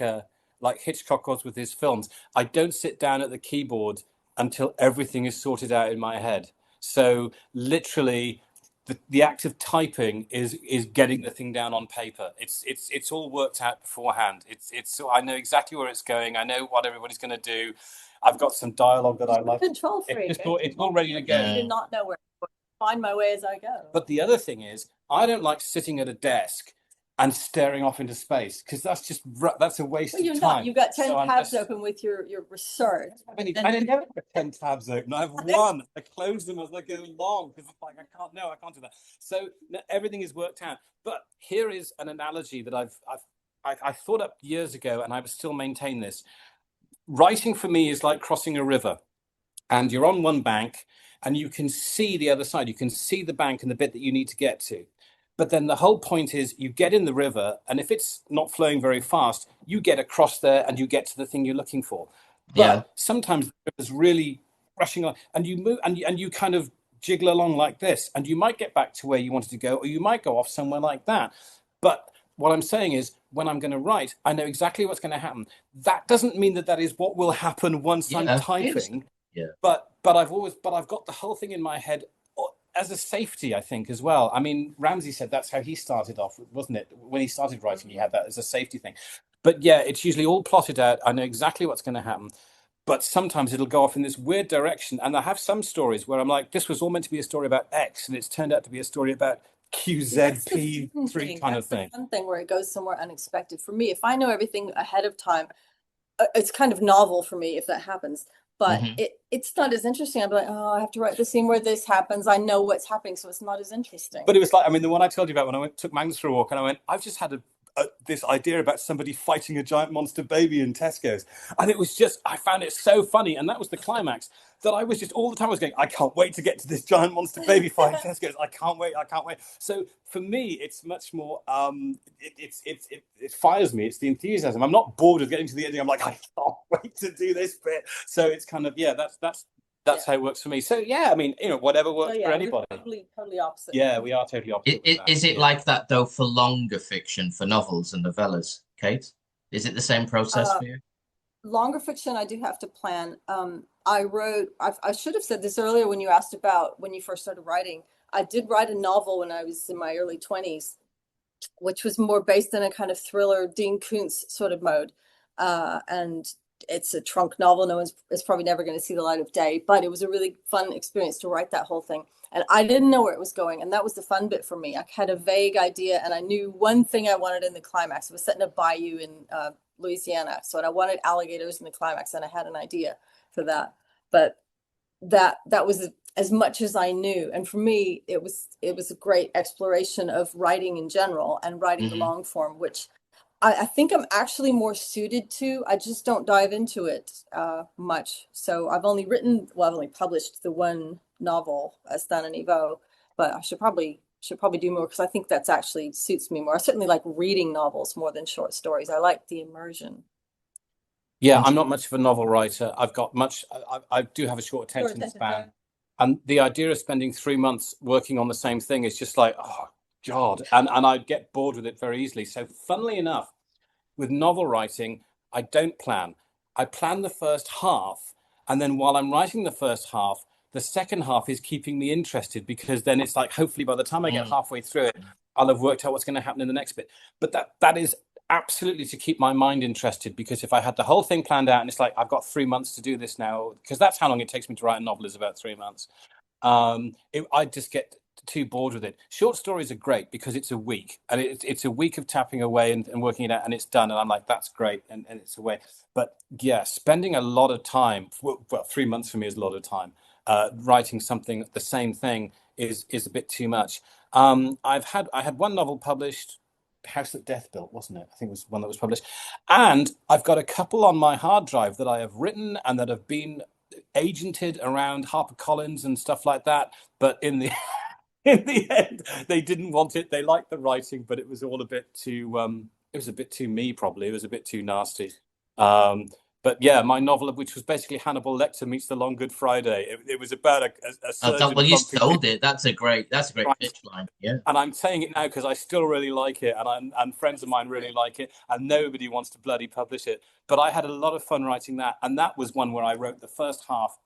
Hitchcock was with his films. I don't sit down at the keyboard until everything is sorted out in my head. So literally, the act of typing is getting the thing down on paper. It's all worked out beforehand. I know exactly where it's going. I know what everybody's going to do. I've got some dialogue that I like. Control freak. It's all ready to go. I do not know where to find my way as I go. But the other thing is, I don't like sitting at a desk and staring off into space, because that's a waste of time. You've got 10 tabs open with your research. I never have 10 tabs open. I have one. I close them as I go along, because it's like I can't do that. So everything is worked out. But here is an analogy that I thought up years ago, and I would still maintain this. Writing for me is like crossing a river, and you're on one bank and you can see the other side. You can see the bank and the bit that you need to get to. But then the whole point is you get in the river, and if it's not flowing very fast, you get across there and you get to the thing you're looking for. But sometimes the river's really rushing on, and you move and you kind of jiggle along like this, and you might get back to where you wanted to go, or you might go off somewhere like that. But what I'm saying is, when I'm going to write, I know exactly what's going to happen. That doesn't mean that is what will happen once I'm typing. But I've got the whole thing in my head as a safety, I think, as well. I mean, Ramsey said that's how he started off, wasn't it? When he started writing, he had that as a safety thing. But yeah, it's usually all plotted out. I know exactly what's going to happen. But sometimes it'll go off in this weird direction. And I have some stories where I'm like, this was all meant to be a story about X, and it's turned out to be a story about QZP3 kind of thing. One thing where it goes somewhere unexpected. For me, if I know everything ahead of time, it's kind of novel for me if that happens. But it's not as interesting. I'd be like, I have to write the scene where this happens. I know what's happening, so it's not as interesting. But it was like, I mean, the one I told you about when I took Magnus for a walk, and I went, I've just had this idea about somebody fighting a giant monster baby in Tesco's. And it was just, I found it so funny. And that was the climax, that I was just all the time I was going, I can't wait to get to this giant monster baby fight in Tesco's. I can't wait. So for me, it's much more, it fires me. It's the enthusiasm. I'm not bored of getting to the ending. I'm like, I can't wait to do this bit. So it's kind of, that's how it works for me. So yeah, I mean, whatever works for anybody. Totally opposite. Yeah, we are totally opposite. Is it like that though for longer fiction, for novels and novellas, Kate? Is it the same process for you? Longer fiction, I do have to plan. I should have said this earlier when you asked about when you first started writing. I did write a novel when I was in my early 20s, which was more based in a kind of thriller, Dean Koontz sort of mode. And it's a trunk novel. It's probably never going to see the light of day, but it was a really fun experience to write that whole thing. And I didn't know where it was going. And that was the fun bit for me. I had a vague idea, and I knew one thing I wanted in the climax. It was set in a bayou in Louisiana. So I wanted alligators in the climax, and I had an idea for that. But that was as much as I knew. And for me, it was a great exploration of writing in general and writing the long form, which I think I'm actually more suited to. I just don't dive into it much. So I've only published the one novel, Stan and Evo, but I should probably do more, because I think that's actually suits me more. I certainly like reading novels more than short stories. I like the immersion. Yeah, I'm not much of a novel writer. I do have a short attention span. And the idea of spending 3 months working on the same thing is just like, oh, God. And I'd get bored with it very easily. So funnily enough, with novel writing, I don't plan. I plan the first half, and then while I'm writing the first half, the second half is keeping me interested, because then it's like, hopefully by the time I get halfway through it, I'll have worked out what's going to happen in the next bit. But that is absolutely to keep my mind interested, because if I had the whole thing planned out and it's like, I've got 3 months to do this now, because that's how long it takes me to write a novel, is about 3 months. I'd just get too bored with it. Short stories are great because it's a week, and it's a week of tapping away and working it out, and it's done. And I'm like, that's great, and it's away. But yeah, spending a lot of time, well, 3 months for me is a lot of time. Writing something, the same thing, is a bit too much. I had one novel published, House That Death Built, wasn't it? I think it was one that was published. And I've got a couple on my hard drive that I have written and that have been agented around HarperCollins and stuff like that. But in the in the end, they didn't want it. They liked the writing, but it was all a bit too it was a bit too me, probably. It was a bit too nasty. But yeah, my novel, which was basically Hannibal Lecter meets the Long Good Friday. It was about a surgeon. Well, you sold it. That's a great pitch line. Yeah. And I'm saying it now because I still really like it, and friends of mine really like it, and nobody wants to bloody publish it. But I had a lot of fun writing that, and that was one where I wrote the first half.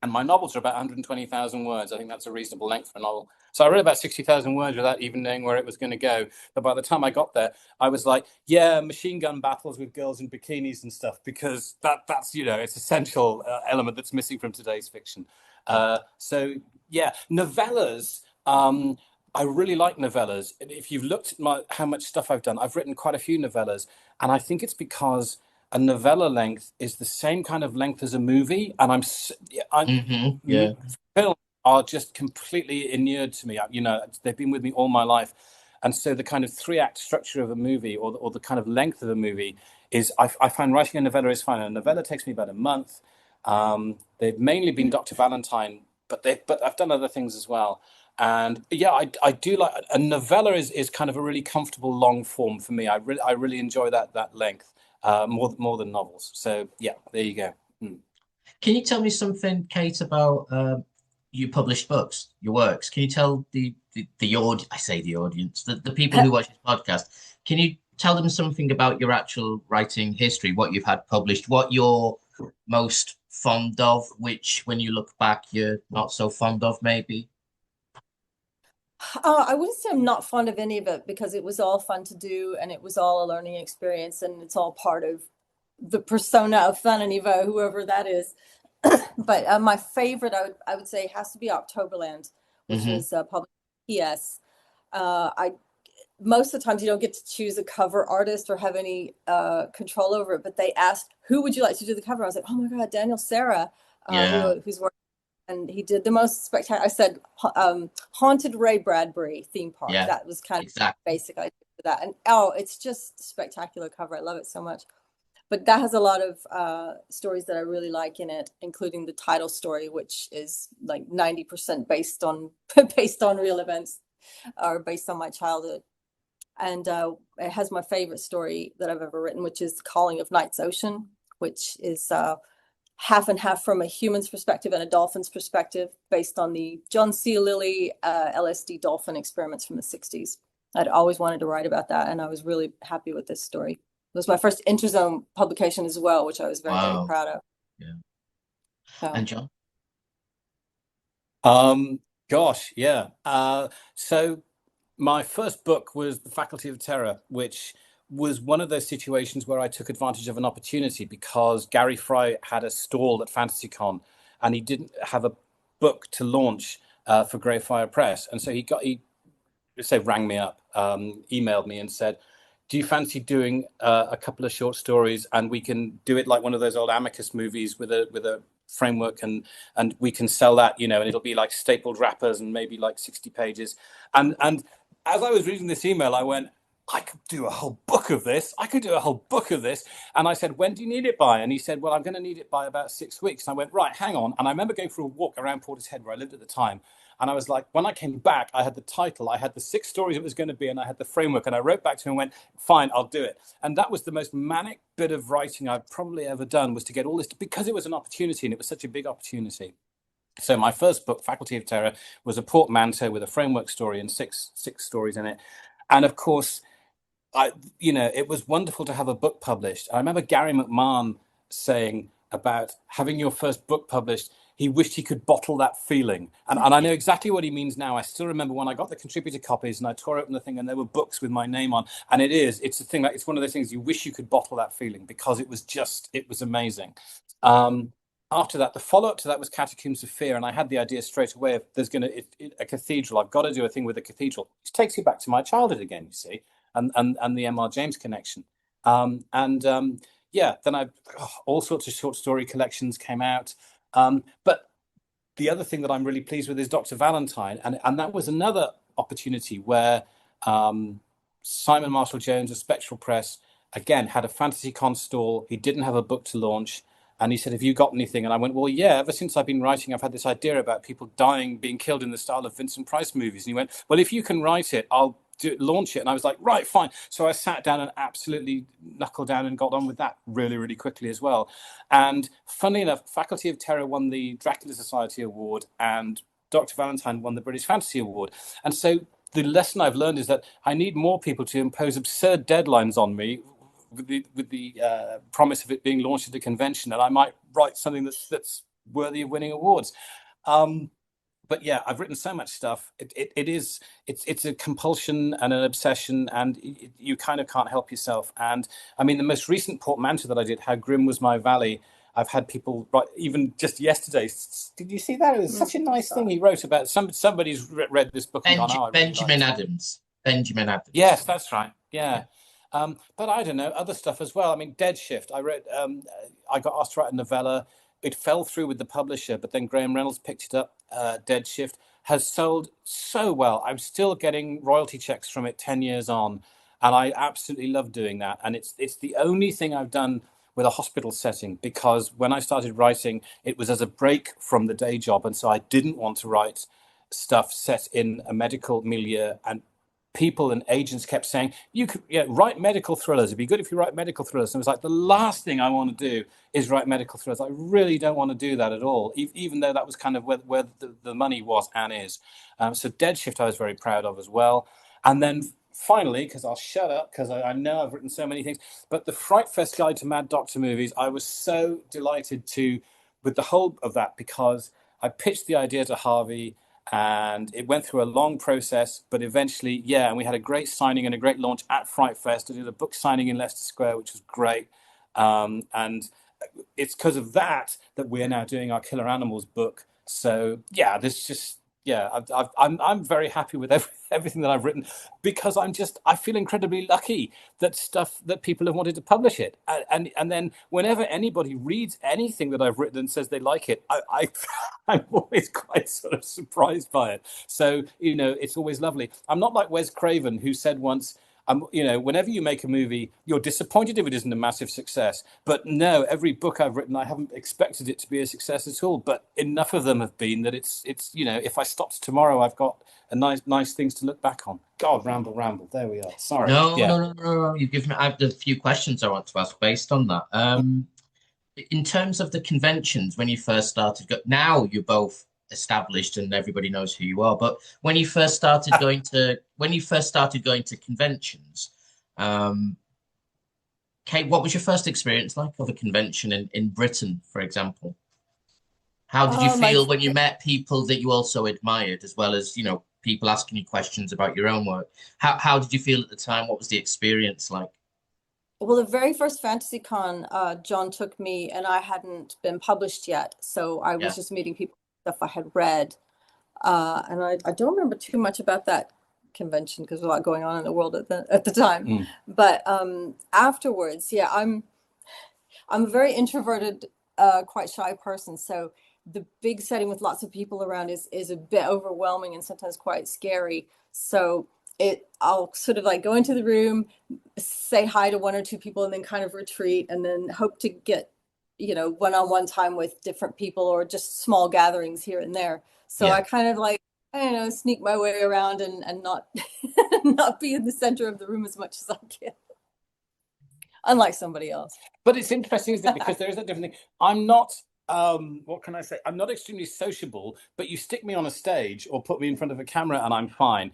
And my novels are about 120,000 words. I think that's a reasonable length for a novel. So I wrote about 60,000 words without even knowing where it was going to go. But by the time I got there, I was like, yeah, machine gun battles with girls in bikinis and stuff, because that's, it's essential element that's missing from today's fiction. So yeah, novellas. I really like novellas. If you've looked at how much stuff I've done, I've written quite a few novellas. And I think it's because a novella length is the same kind of length as a movie, and films are just completely inured to me. They've been with me all my life, and so the kind of 3-act structure of a movie, or the kind of length of a movie, is I find writing a novella is fine. A novella takes me about a month. They've mainly been Dr. Valentine, but I've done other things as well. And yeah, I do like a novella is kind of a really comfortable long form for me. I really enjoy that length. More than novels. So yeah, there you go. Can you tell me something, Kate, about you published books, your works? Can you tell the audience, the people who watch this podcast, can you tell them something about your actual writing history, what you've had published, what you're most fond of, which when you look back you're not so fond of, maybe? I wouldn't say I'm not fond of any of it, because it was all fun to do and it was all a learning experience, and it's all part of the persona of Fun and Evo, whoever that is. But my favorite, I would say, has to be Octoberland, which was published PS. Most of the times you don't get to choose a cover artist or have any control over it, but they asked, who would you like to do the cover? I was like, oh my God, Daniel Serra, who's working. And he did the most spectacular. I said, Haunted Ray Bradbury theme park. Yeah, that was kind of exactly. basic idea for that. And it's just a spectacular cover. I love it so much. But that has a lot of stories that I really like in it, including the title story, which is like 90% based on real events, or based on my childhood. And it has my favorite story that I've ever written, which is Calling of Night's Ocean, which is half and half from a human's perspective and a dolphin's perspective, based on the John C. Lilly LSD dolphin experiments from the 60s. I'd always wanted to write about that, and I was really happy with this story. It was my first Interzone publication as well, which I was very, very proud of. Yeah. So. And John? Gosh, yeah. So my first book was The Faculty of Terror, which was one of those situations where I took advantage of an opportunity, because Gary Fry had a stall at FantasyCon and he didn't have a book to launch for Greyfire Press. And so he rang me up, emailed me and said, do you fancy doing a couple of short stories, and we can do it like one of those old Amicus movies with a framework, and we can sell that, and it'll be like stapled wrappers and maybe like 60 pages. And as I was reading this email, I went, I could do a whole book of this. And I said, when do you need it by? And he said, well, I'm going to need it by about 6 weeks. And I went, right, hang on. And I remember going for a walk around Portishead, where I lived at the time. And I was like, when I came back, I had the title, I had the 6 stories it was going to be, and I had the framework. And I wrote back to him and went, fine, I'll do it. And that was the most manic bit of writing I've probably ever done, was to get all this, because it was an opportunity, and it was such a big opportunity. So my first book, Faculty of Terror, was a portmanteau with a framework story and six stories in it. And of course, it was wonderful to have a book published. I remember Gary McMahon saying about having your first book published, he wished he could bottle that feeling. And I know exactly what he means now. I still remember when I got the contributor copies and I tore open the thing and there were books with my name on. And it's a thing, like, it's one of those things you wish you could bottle that feeling, because it was amazing. After that, the follow-up to that was Catacombs of Fear, and I had the idea straight away of there's going to a cathedral. I've got to do a thing with a cathedral, which takes you back to my childhood again, you see, and the M.R. James connection. Then all sorts of short story collections came out. But the other thing that I'm really pleased with is Dr. Valentine, and that was another opportunity where Simon Marshall Jones of Spectral Press again had a Fantasy Con stall. He didn't have a book to launch. And he said, have you got anything? And I went, well, yeah, ever since I've been writing, I've had this idea about people dying, being killed in the style of Vincent Price movies. And he went, well, if you can write it, I'll launch it. And I was like, right, fine. So I sat down and absolutely knuckled down and got on with that really, really quickly as well. And funnily enough, Faculty of Terror won the Dracula Society Award and Dr. Valentine won the British Fantasy Award. And so the lesson I've learned is that I need more people to impose absurd deadlines on me with the promise of it being launched at a convention, and I might write something that's worthy of winning awards. But yeah, I've written so much stuff. It's a compulsion and an obsession, and you kind of can't help yourself. And I mean, the most recent portmanteau that I did, How Grim Was My Valley, I've had people write, even just yesterday. Did you see that? It was such a nice thing he wrote about somebody's read this book and gone, oh, Benjamin Adams. Benjamin Adams. Yes, that's right. Yeah. But I don't know, other stuff as well. I mean, Dead Shift. I got asked to write a novella. It fell through with the publisher, but then Graham Reynolds picked it up. Dead Shift has sold so well. I'm still getting royalty checks from it 10 years on, and I absolutely love doing that. And it's the only thing I've done with a hospital setting, because when I started writing, it was as a break from the day job, and so I didn't want to write stuff set in a medical milieu. And people and agents kept saying, you could write medical thrillers. It'd be good if you write medical thrillers. And it was like, the last thing I want to do is write medical thrillers. I really don't want to do that at all, even though that was kind of where the money was and is. So Dead Shift I was very proud of as well. And then finally, because I'll shut up, because I know I've written so many things, but the Fright Fest Guide to Mad Doctor Movies, I was so delighted with the whole of that, because I pitched the idea to Harvey, and it went through a long process, but eventually, and we had a great signing and a great launch at Fright Fest. I did a book signing in Leicester Square, which was great. And it's because of that we're now doing our Killer Animals book. So there's just, I'm very happy with everything that I've written, because I feel incredibly lucky that people have wanted to publish it. And then whenever anybody reads anything that I've written and says they like it, I'm always quite sort of surprised by it. So, it's always lovely. I'm not like Wes Craven, who said once, whenever you make a movie, you're disappointed if it isn't a massive success. But no, every book I've written, I haven't expected it to be a success at all. But enough of them have been that it's if I stopped tomorrow, I've got a nice things to look back on. God, ramble. There we are. Sorry. No. You've given me. I have a few questions I want to ask based on that. In terms of the conventions, when you first started, now you're both established and everybody knows who you are, but when you first started going to conventions, Kate, what was your first experience like of a convention in Britain, for example? How did you feel when you met people that you also admired, as well as people asking you questions about your own work? How did you feel at the time? What was the experience like? Well, the very first Fantasy Con, John took me, and I hadn't been published yet, so I was just meeting people, stuff I had read, and I don't remember too much about that convention because there's a lot going on in the world at the time. But afterwards, I'm a very introverted, quite shy person, so the big setting with lots of people around is a bit overwhelming and sometimes quite scary. So I'll sort of like go into the room, say hi to one or two people, and then kind of retreat, and then hope to get one-on-one time with different people, or just small gatherings here and there. So I kind of sneak my way around and not not be in the center of the room as much as I can, unlike somebody else. But it's interesting, isn't it? Because there is a different thing. I'm not what can I say? I'm not extremely sociable, but you stick me on a stage or put me in front of a camera and I'm fine.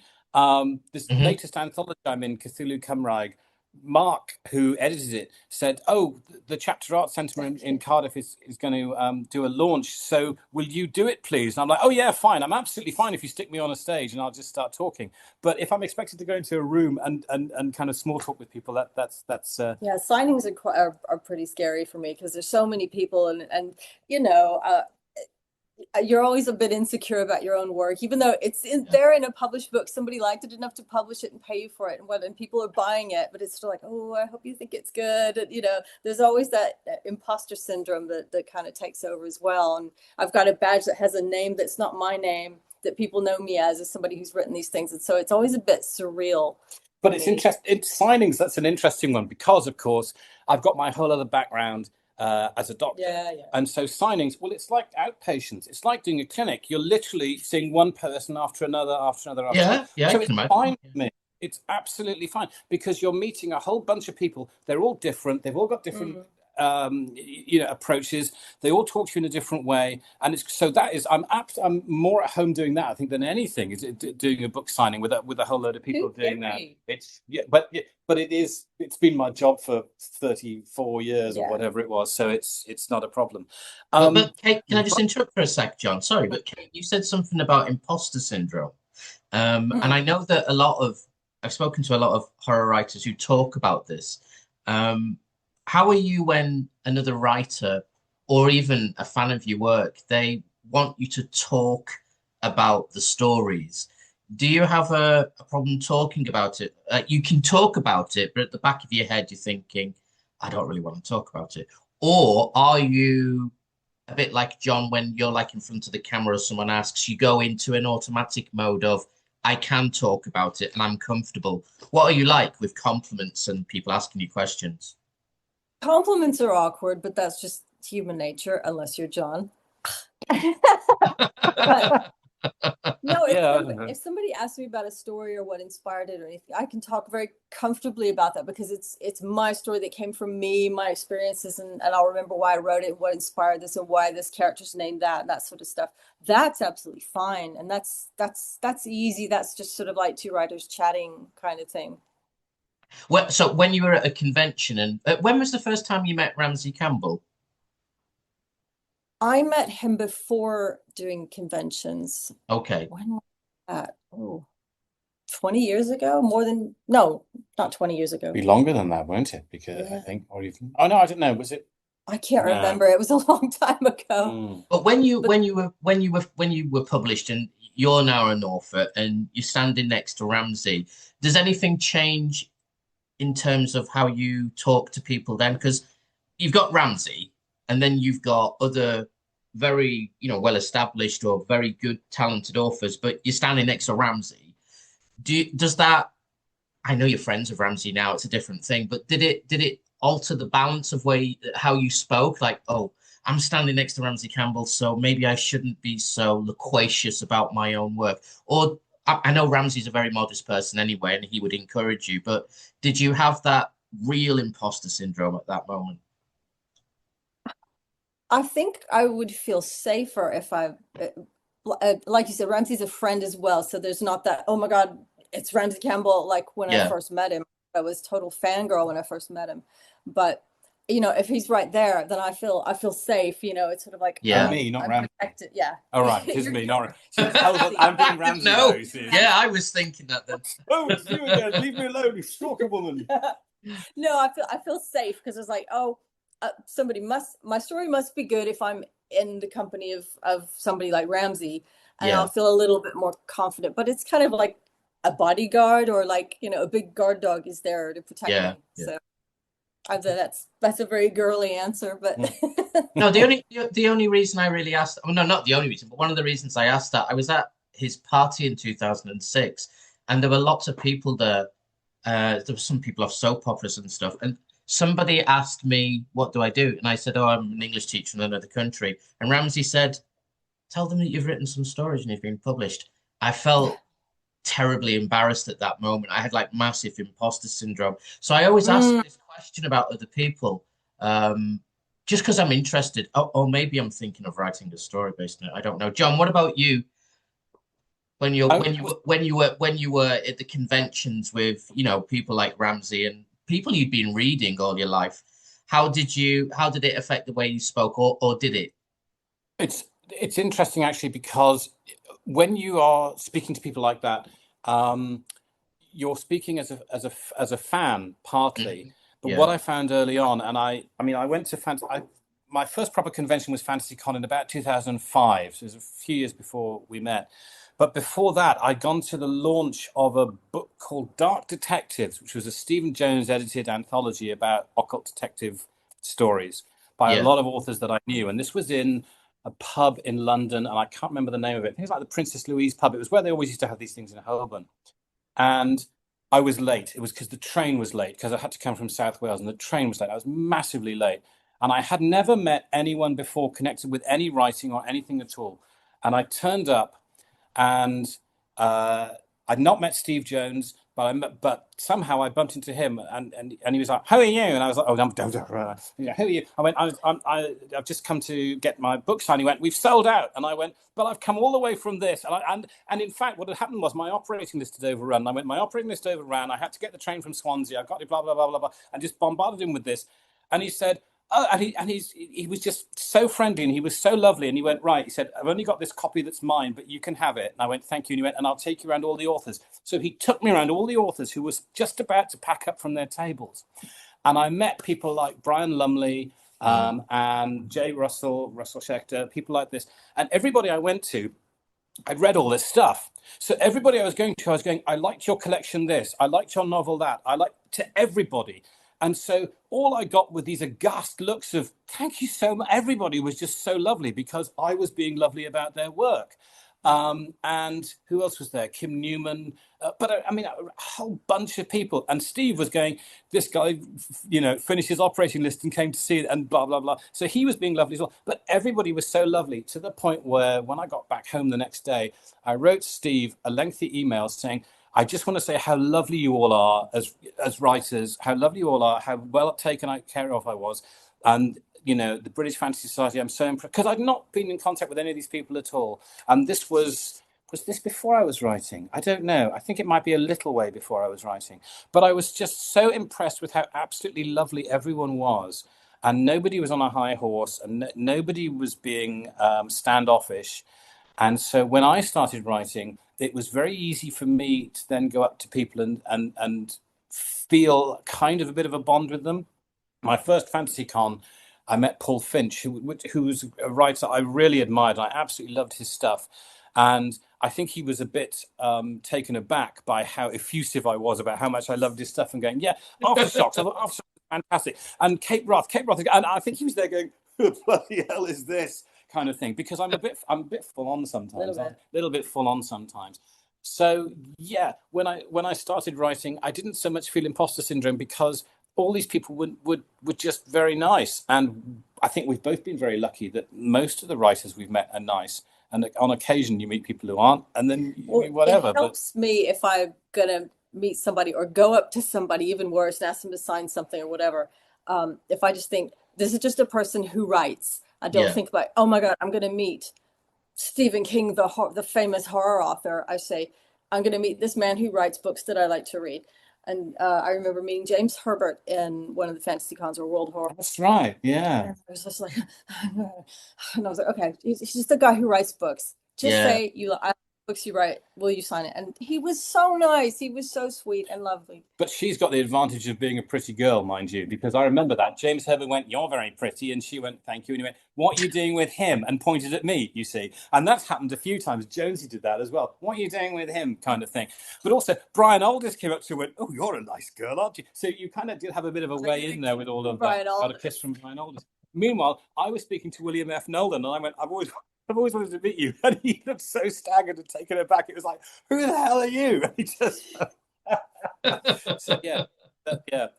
This latest anthology I'm in, Cthulhu Cymraeg, Mark, who edited it, said, "Oh, the Chapter Art Centre in Cardiff is going to do a launch. So will you do it, please?" And I'm like, "Oh yeah, fine. I'm absolutely fine if you stick me on a stage and I'll just start talking. But if I'm expected to go into a room and kind of small talk with people, that's yeah, signings are pretty scary for me because there's so many people and you're always a bit insecure about your own work, even though it's there in a published book. Somebody liked it enough to publish it and pay you for it, and people are buying it, but it's still like, oh, I hope you think it's good. And, there's always that imposter syndrome that kind of takes over as well. And I've got a badge that has a name that's not my name that people know me as somebody who's written these things, and so it's always a bit surreal. But it's interesting. It's signings. That's an interesting one because, of course, I've got my whole other background as a doctor. Yeah. And so signings, well, it's like outpatients. It's like doing a clinic. You're literally seeing one person after another, after another. Yeah. So it's fine with me. It's absolutely fine because you're meeting a whole bunch of people. They're all different. They've all got different approaches. They all talk to you in a different way, and I'm more at home doing that, I think, than anything. Is doing a book signing with a whole load of people doing that. But it's been my job for 34 years or whatever it was, so it's not a problem. But Kate, can I just interrupt for a sec, John? Sorry, but Kate, you said something about imposter syndrome, and I know that I've spoken to a lot of horror writers who talk about this. How are you when another writer or even a fan of your work, they want you to talk about the stories? Do you have a problem talking about it? You can talk about it, but at the back of your head, you're thinking, I don't really want to talk about it. Or are you a bit like John when you're like in front of the camera, someone asks, you go into an automatic mode of, I can talk about it and I'm comfortable. What are you like with compliments and people asking you questions? Compliments are awkward, but that's just human nature, unless you're John. But, no, if somebody asks me about a story or what inspired it or anything, I can talk very comfortably about that because it's my story that came from me, my experiences, and I'll remember why I wrote it, what inspired this, and why this character's named that, and that sort of stuff. That's absolutely fine, and that's easy. That's just sort of like two writers chatting kind of thing. Well, so when you were at a convention, and when was the first time you met Ramsey Campbell? I met him before doing conventions. Okay. When was that? Oh, 20 years ago? No, not 20 years ago. Be longer than that, won't it? Because I think, or even, oh no, I don't know. Was it? I can't remember. It was a long time ago. But when you were published, and you're now an author, and you're standing next to Ramsey, does anything change in terms of how you talk to people then? Because you've got Ramsey and then you've got other very, well-established or very good, talented authors, but you're standing next to Ramsey. Does that, I know you're friends with Ramsey now, it's a different thing, but did it alter the balance of how you spoke? Like, oh, I'm standing next to Ramsey Campbell, so maybe I shouldn't be so loquacious about my own work. Or I know Ramsey's a very modest person anyway, and he would encourage you, but did you have that real imposter syndrome at that moment? I think I would feel safer if like you said, Ramsey's a friend as well. So there's not that, oh my God, it's Ramsey Campbell. Like when I first met him, I was total fangirl when I first met him. But if he's right there, then I feel safe. It's sort of like, me, not Ramsey. Yeah. All right, it's me, not. I'm being Ramsey. No. Yeah, I was thinking that then. Oh, it's you again. Leave me alone, you stalker woman. No, I feel safe because it's like, oh, my story must be good if I'm in the company of somebody like Ramsey, and I'll feel a little bit more confident. But it's kind of like a bodyguard or like, a big guard dog is there to protect me. Yeah. So that's a very girly answer, but no, the only reason I really asked, well, no, not the only reason, but one of the reasons I asked that, I was at his party in 2006, and there were lots of people there. There were some people off soap operas and stuff, and somebody asked me, what do I do? And I said, oh, I'm an English teacher in another country. And Ramsey said, tell them that you've written some stories and you've been published. I felt terribly embarrassed at that moment. I had like massive imposter syndrome. So I always ask this question about other people, just because I'm interested. Or maybe I'm thinking of writing a story based on it. I don't know. John, what about you? When you were at the conventions with, people like Ramsey and people you've been reading all your life. How did it affect the way you spoke, or did it? It's interesting actually, because when you are speaking to people like that, you're speaking as a fan partly. But Yeah. what I found early on, and I mean, I went to my first proper convention was FantasyCon in about 2005. So it was a few years before we met. But before that, I'd gone to the launch of a book called Dark Detectives, which was a Stephen Jones edited anthology about occult detective stories by a Yeah. lot of authors that I knew. And this was in a pub in London, and I can't remember the name of it. I think it was like the Princess Louise pub. It was where they always used to have these things in Holborn. And I was late. It was because the train was late, because I had to come from South Wales and the train was late. I was massively late. And I had never met anyone before connected with any writing or anything at all. And I turned up, and I'd not met Steve Jones, but somehow I bumped into him, and he was like, "How are you?" And I was like, "Oh, yeah, who are you?" I went, "I've just come to get my book signed." He went, "We've sold out." And I went, "But I've come all the way from this." And in fact, what had happened was my operating list had overrun. I went, "My operating list overran. I had to get the train from Swansea. I got it, blah blah blah blah blah," and just bombarded him with this. And he said, "Oh," he was just so friendly, and he was so lovely. And he went, "Right," he said, "I've only got this copy that's mine, but you can have it." And I went, "Thank you." And he went, "And I'll take you around all the authors." So he took me around all the authors who was just about to pack up from their tables. And I met people like Brian Lumley, and Jay Russell Schechter, people like this. And everybody I went to, I'd read all this stuff. So everybody I was going, "I liked your collection this, I liked your novel that, I liked," to everybody. And so all I got were these aghast looks of, "Thank you so much." Everybody was just so lovely because I was being lovely about their work. And who else was there? Kim Newman. But I mean, a whole bunch of people. And Steve was going, "This guy, finished his operating list and came to see it," and blah, blah, blah. So he was being lovely as well. But everybody was so lovely, to the point where when I got back home the next day, I wrote Steve a lengthy email saying, "I just want to say how lovely you all are as writers, how lovely you all are, how well taken care of I was. And, the British Fantasy Society, I'm so impressed." Because I'd not been in contact with any of these people at all. And this was this before I was writing? I don't know. I think it might be a little way before I was writing. But I was just so impressed with how absolutely lovely everyone was. And nobody was on a high horse, and nobody was being standoffish. And so when I started writing, it was very easy for me to then go up to people and feel kind of a bit of a bond with them. My first FantasyCon, I met Paul Finch, who was a writer I really admired. I absolutely loved his stuff. And I think he was a bit taken aback by how effusive I was about how much I loved his stuff, and going, "Yeah, Aftershocks, I thought Aftershocks was fantastic." And Kate Roth, and I think he was there going, "Who the bloody hell is this?" kind of thing, because I'm a bit full on sometimes, a little bit full on sometimes. So yeah, when I started writing, I didn't so much feel imposter syndrome, because all these people were just very nice. And I think we've both been very lucky that most of the writers we've met are nice. And on occasion you meet people who aren't, and then whatever. It helps me if I'm gonna meet somebody or go up to somebody, even worse, and ask them to sign something or whatever. If I just think this is just a person who writes, I don't think about, "Oh my God, I'm gonna meet Stephen King, the famous horror author." I say, "I'm gonna meet this man who writes books that I like to read." And I remember meeting James Herbert in one of the Fantasy Cons or World Horror. That's right, yeah. And I was just like, and I was like, "Okay, he's just the guy who writes books. Just say I like books you write. Will you sign it?" And he was so nice. He was so sweet and lovely. But she's got the advantage of being a pretty girl, mind you, because I remember that James Herbert went, "You're very pretty," and she went, "Thank you," and he went, "What are you doing with him?" and pointed at me, you see. And that's happened a few times. Jonesy did that as well. "What are you doing with him?" kind of thing. But also Brian Aldiss came up to her and went, "Oh, you're a nice girl, aren't you?" So you kind of did have a bit of a way in there with all of that. Got a kiss from Brian Aldiss. Meanwhile, I was speaking to William F. Nolan, and I went, I've always wanted to meet you." And he looked so staggered and taken aback. It was like, "Who the hell are you?" And he just so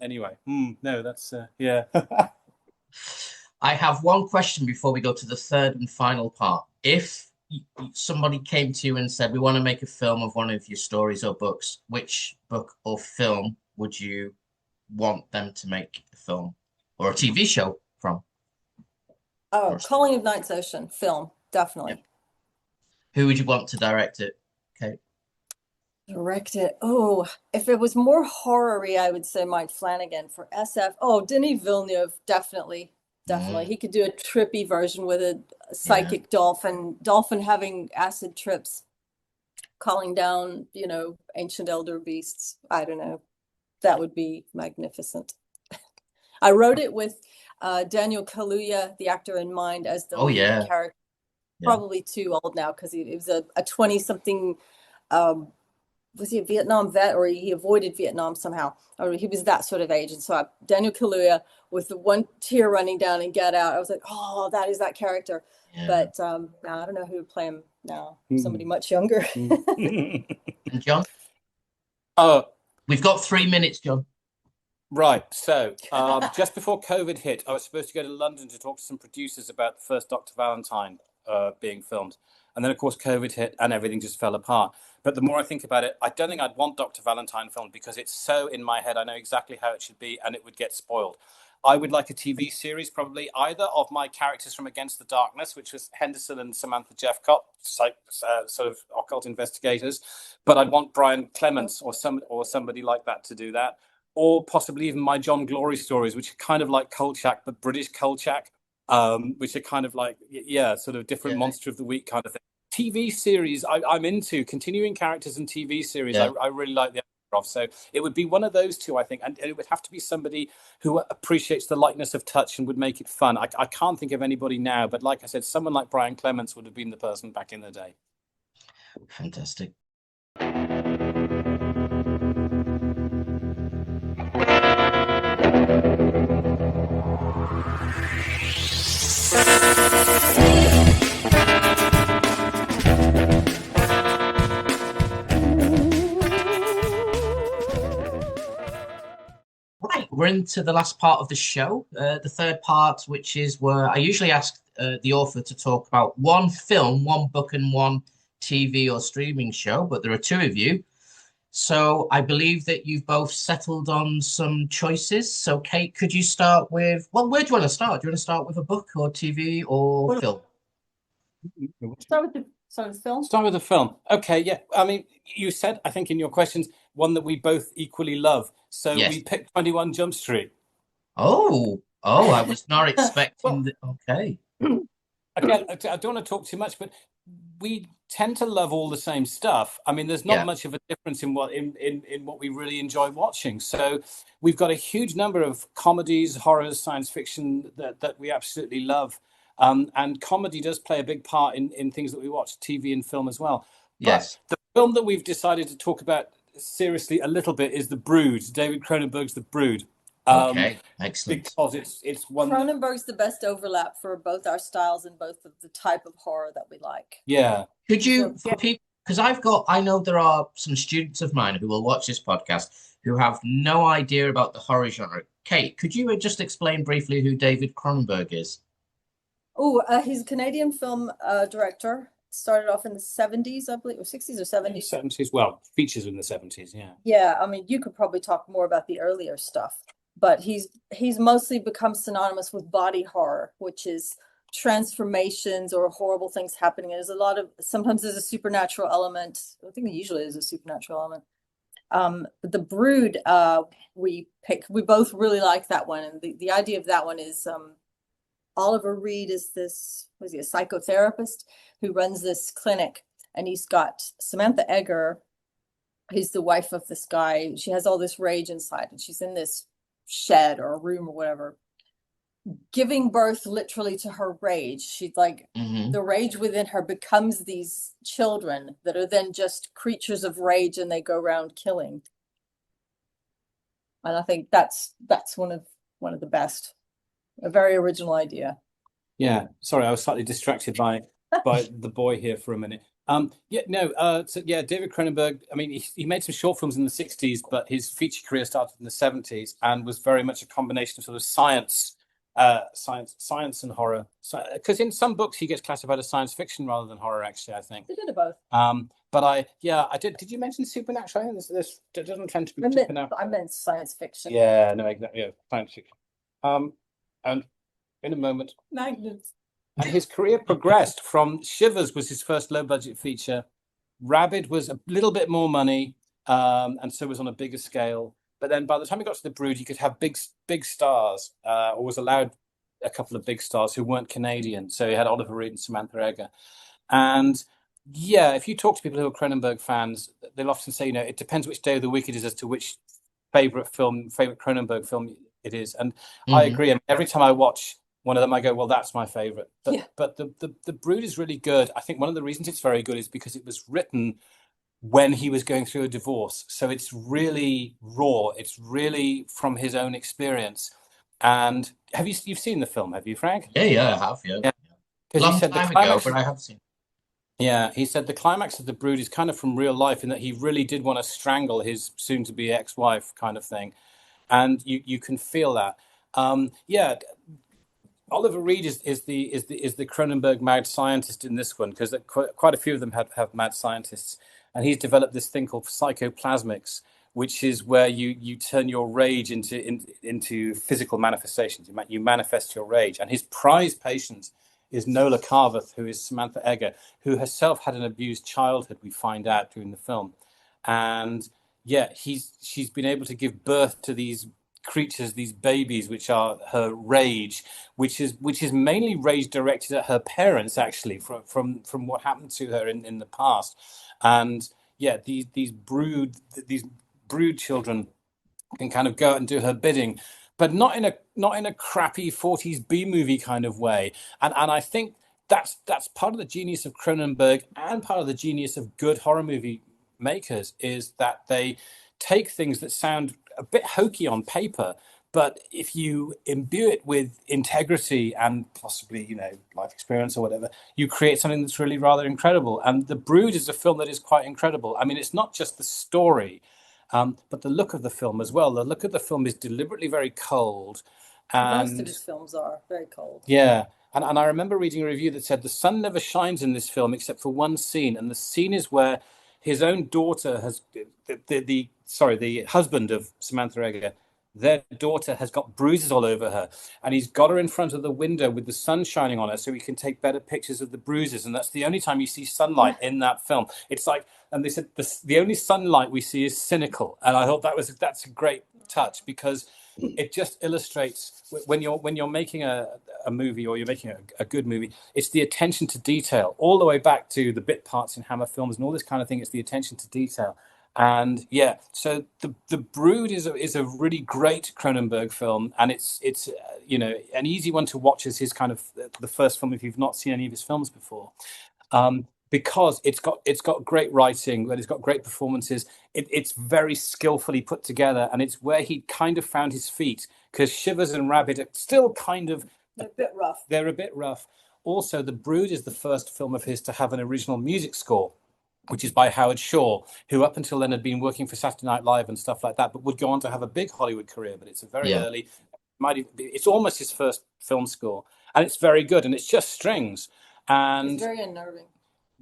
anyway, no, that's yeah. I have one question before we go to the third and final part. If somebody came to you and said, "We want to make a film of one of your stories or books," which book or film would you want them to make a film or a TV show from? Oh, Calling of Night's Ocean film, definitely. Who would you want to direct it? Okay. Directed. Oh, if it was more horror-y, I would say Mike Flanagan. For SF. Oh, Denis Villeneuve, definitely. Definitely. Mm, He could do a trippy version with a yeah. psychic dolphin having acid trips, calling down, ancient elder beasts. I don't know. That would be magnificent. I wrote it with Daniel Kaluuya, the actor, in mind as the Oh lead yeah. character. Yeah. Probably too old now because he was a 20-something. Was he a Vietnam vet, or he avoided Vietnam somehow? Or he was that sort of age. And so Daniel Kaluuya, with the one tear running down in Get Out, I was like, oh, that is that character. Yeah. But now I don't know who would play him now. Somebody much younger. And John, Oh, we've got 3 minutes, John. right. So just before COVID hit, I was supposed to go to London to talk to some producers about the first Dr. Valentine being filmed. And then, of course, COVID hit and everything just fell apart. But the more I think about it, I don't think I'd want Dr. Valentine filmed because it's so in my head. I know exactly how it should be and it would get spoiled. I would like a TV series, probably either of my characters from Against the Darkness, which was Henderson and Samantha Jeffcott, sort of occult investigators. But I'd want Brian Clements or somebody like that to do that. Or possibly even my John Glory stories, which are kind of like Kolchak, but British Kolchak, which are kind of like, sort of different monster of the week kind of thing. TV series, I'm into continuing characters and TV series. Yeah. I really like the idea of. So it would be one of those two, I think. And it would have to be somebody who appreciates the lightness of touch and would make it fun. I can't think of anybody now, but like I said, someone like Brian Clements would have been the person back in the day. Fantastic. Right, we're into the last part of the show, the third part, which is where I usually ask the author to talk about one film, one book, and one TV or streaming show, but there are two of you. So I believe that you've both settled on some choices. So Kate, could you start with, well, where do you want to start? Do you want to start with a book or TV or film? Start with film. Start with the film. Okay, yeah. I mean, you said, I think in your questions, one that we both equally love. So Yes. we picked 21 Jump Street. Oh, I was not expecting that. Okay. Again, I don't want to talk too much, but we tend to love all the same stuff. I mean, there's not much of a difference in what we really enjoy watching. So we've got a huge number of comedies, horrors, science fiction that we absolutely love. And comedy does play a big part in things that we watch, TV and film as well. Yes. But the film that we've decided to talk about seriously a little bit is The Brood, David Cronenberg's The Brood. Okay, excellent. Because it's one. Cronenberg's the best overlap for both our styles and both of the type of horror that we like. Yeah. Could you, for people, because I know there are some students of mine who will watch this podcast who have no idea about the horror genre. Kate, could you just explain briefly who David Cronenberg is? Oh, he's a Canadian film director. Started off in the 70s, I believe, or 60s or 70s. 70s, well, features in the 70s, yeah. Yeah, I mean, you could probably talk more about the earlier stuff, but he's mostly become synonymous with body horror, which is transformations or horrible things happening. There's sometimes there's a supernatural element. I think usually there's a supernatural element. But The Brood, we both really like that one. And the idea of that one is Oliver Reed is a psychotherapist who runs this clinic, and he's got Samantha Egger, who's the wife of this guy. She has all this rage inside, and she's in this shed or a room or whatever, giving birth literally to her rage. She's like, the rage within her becomes these children that are then just creatures of rage, and they go around killing. And I think that's one of the best. A very original idea. Yeah, sorry, I was slightly distracted by the boy here for a minute. David Cronenberg, I mean, he made some short films in the 60s, but his feature career started in the 70s and was very much a combination of sort of science and horror. Because in some books he gets classified as science fiction rather than horror, actually, I think. They did both. But I did. Did you mention supernatural? I think this doesn't tend to be supernatural. I meant science fiction. Yeah, no, exactly. Yeah, science fiction. And in a moment, Magnets. And his career progressed from Shivers was his first low budget feature. Rabid was a little bit more money. and so it was on a bigger scale. But then by the time he got to The Brood, he could have big stars, or was allowed a couple of big stars who weren't Canadian. So he had Oliver Reed and Samantha Eggar. And yeah, if you talk to people who are Cronenberg fans, they'll often say, it depends which day of the week it is as to which favorite Cronenberg film it is. And I agree. And every time I watch one of them, I go, well, that's my favorite. But the Brood is really good. I think one of the reasons it's very good is because it was written when he was going through a divorce. So it's really raw. It's really from his own experience. And you've seen the film, have you, Frank? Yeah, I have, yeah. Because Long time ago, but I have seen. Yeah, he said the climax of The Brood is kind of from real life in that he really did want to strangle his soon-to-be ex-wife kind of thing. And you can feel that. Oliver Reed is the Cronenberg mad scientist in this one, because quite a few of them have mad scientists, and he's developed this thing called psychoplasmics, which is where you turn your rage into physical manifestations. You manifest your rage, and his prized patient is Nola Carveth, who is Samantha Eggar, who herself had an abused childhood. We find out during the film, and she's been able to give birth to these creatures, these babies, which are her rage, which is mainly rage directed at her parents, actually, from what happened to her in the past. And these brood children can kind of go out and do her bidding, but not in a crappy 40s B movie kind of way. And I think that's part of the genius of Cronenberg, and part of the genius of good horror movie makers, is that they take things that sound a bit hokey on paper, but if you imbue it with integrity and possibly, life experience or whatever, you create something that's really rather incredible. And The Brood is a film that is quite incredible. I mean, it's not just the story, but the look of the film as well. The look of the film is deliberately very cold. And most of his films are very cold. Yeah. And I remember reading a review that said the sun never shines in this film except for one scene. And the scene is where his own daughter has, the husband of Samantha Eggar, their daughter has got bruises all over her, and he's got her in front of the window with the sun shining on her so he can take better pictures of the bruises. And that's the only time you see sunlight in that film. It's like, and they said the only sunlight we see is cynical. And I thought that's a great touch, because it just illustrates when you're making a movie, or you're making a good movie, it's the attention to detail, all the way back to the bit parts in Hammer films and all this kind of thing. It's the attention to detail. And so the Brood is a really great Cronenberg film, and it's an easy one to watch as his kind of the first film if you've not seen any of his films before, because it's got great writing, but it's got great performances. It's very skillfully put together, and it's where he kind of found his feet, because Shivers and Rabbit are still kind of a bit rough. They're a bit rough. Also, The Brood is the first film of his to have an original music score, which is by Howard Shore, who up until then had been working for Saturday Night Live and stuff like that, but would go on to have a big Hollywood career. But it's a very early, it's almost his first film score, and it's very good, and it's just strings. And it's very unnerving.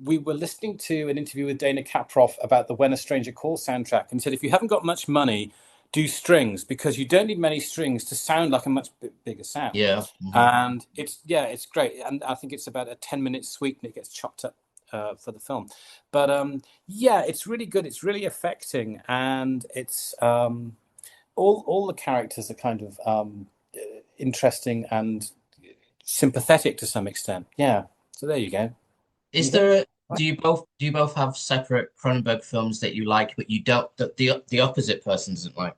We were listening to an interview with Dana Kaproff about the When a Stranger Calls soundtrack, and he said, if you haven't got much money, do strings, because you don't need many strings to sound like a much bigger sound. Yeah. And it's great. And I think it's about a 10-minute suite, and it gets chopped up for the film. But it's really good. It's really affecting, and it's all the characters are kind of interesting and sympathetic to some extent. Yeah. So there you go. Do you both have separate Cronenberg films that you like, but you don't, that the opposite person doesn't like?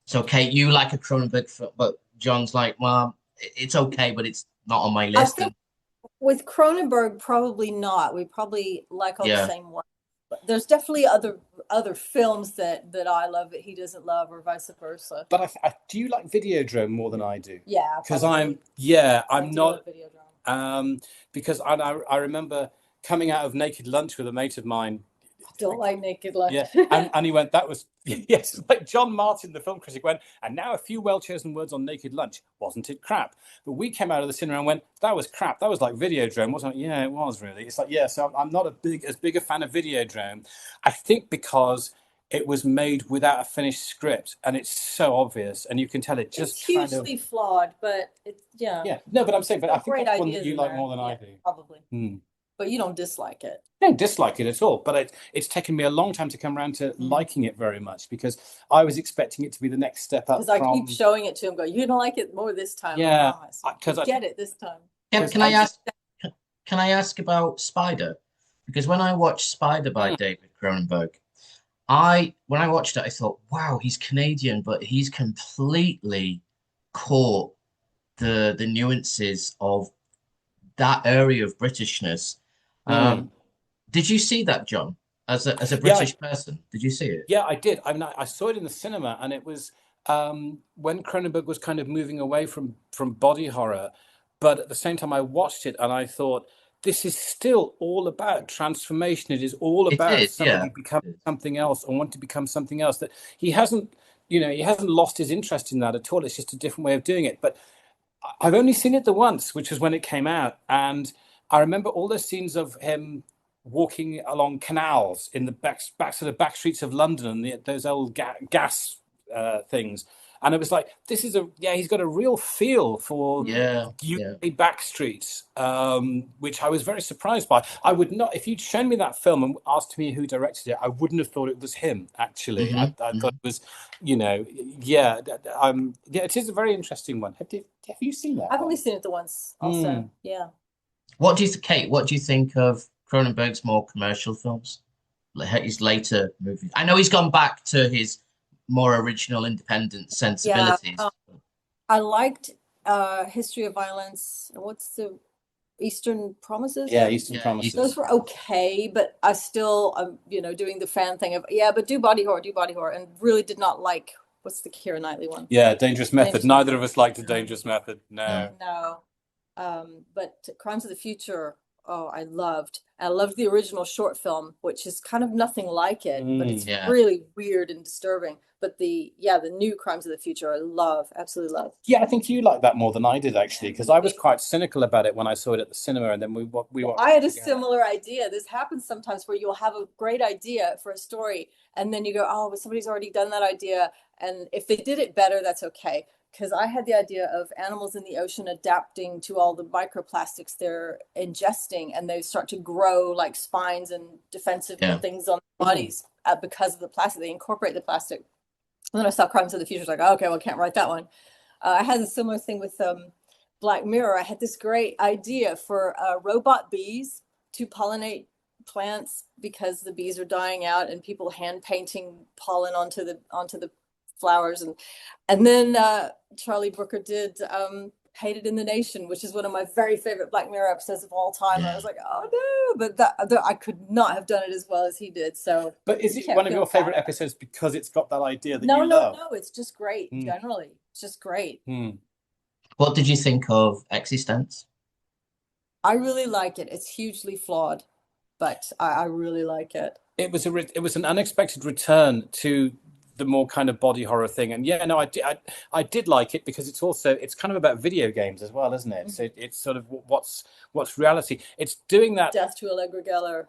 So Kate, you like a Cronenberg film, but John's like, well, it's okay, but it's not on my list. I think with Cronenberg, probably not. We probably like all the same ones. But there's definitely other films that I love that he doesn't love, or vice versa. But do you like Videodrome more than I do? Yeah, because I'm not. Because I remember coming out of Naked Lunch with a mate of mine. I don't like Naked Lunch. Yeah, and he went, that was, yes, like John Martin, the film critic, went, and now a few well-chosen words on Naked Lunch. Wasn't it crap? But we came out of the cinema and went, that was crap. That was like Videodrome, wasn't it? Yeah, it was really. It's like, so I'm not as big a fan of Videodrome. I think because it was made without a finished script, and it's so obvious, and you can tell it just it's hugely flawed, but it's yeah. No, but I'm saying, but I think that's one that you like more than I do. Probably. but you don't dislike it. I don't dislike it at all, but it's taken me a long time to come around to liking it very much, because I was expecting it to be the next step up Because I keep showing it to him, go, you don't like it more this time. Yeah, because I get it this time. Can I ask about Spider? Because when I watched Spider by David Cronenberg, when I watched it, I thought, wow, he's Canadian, but he's completely caught the nuances of that area of Britishness. Did you see that, John? As a British person, did you see it? Yeah, I did. I mean, I saw it in the cinema, and it was when Cronenberg was kind of moving away from body horror, but at the same time, I watched it and I thought, this is still all about transformation. It is all about somebody becoming something else or want to become something else. That he hasn't lost his interest in that at all. It's just a different way of doing it. But I've only seen it the once, which was when it came out, and I remember all those scenes of him walking along canals in the back streets of London, and those old gas things. And it was like, he's got a real feel for UK back streets, which I was very surprised by. I would not, if you'd shown me that film and asked me who directed it, I wouldn't have thought it was him, actually. I thought it was, it is a very interesting one. Have you seen that? I've only seen it the once also, yeah. Kate, what do you think of Cronenberg's more commercial films? His later movies. I know he's gone back to his more original independent sensibilities. Yeah, I liked History of Violence. What's the Eastern Promises? Yeah, Eastern Promises. Those were okay, but I still, doing the fan thing of, but do body horror, and really did not like, what's the Keira Knightley one? Yeah, Dangerous Method. Neither of us liked a Dangerous Method. No. But Crimes of the Future, I loved. I loved the original short film, which is kind of nothing like it, but it's really weird and disturbing. But the new Crimes of the Future, I absolutely love. Yeah, I think you liked that more than I did, actually, because I was quite cynical about it when I saw it at the cinema, and then we watched. I had a similar idea. This happens sometimes where you'll have a great idea for a story, and then you go, oh, but somebody's already done that idea, and if they did it better, that's okay. Because I had the idea of animals in the ocean adapting to all the microplastics they're ingesting, and they start to grow like spines and defensive things on their bodies because of the plastic. They incorporate the plastic. And then I saw Crimes of the Future. I was like, okay, well, I can't write that one. I had a similar thing with Black Mirror. I had this great idea for robot bees to pollinate plants because the bees are dying out, and people hand painting pollen onto the flowers, and then Charlie Brooker did Hated in the Nation, which is one of my very favorite Black Mirror episodes of all time. I was like, oh no, but I could not have done it as well as he did. So, but is it one of your favorite episodes because it's got that idea that you love? No, it's just great. Generally, it's just great. What did you think of Existence? I really like it. It's hugely flawed, but I really like it. It was an unexpected return to the more kind of body horror thing, and I did like it because it's kind of about video games as well, isn't it? So it's sort of what's reality. It's doing that Death to Allegra Geller.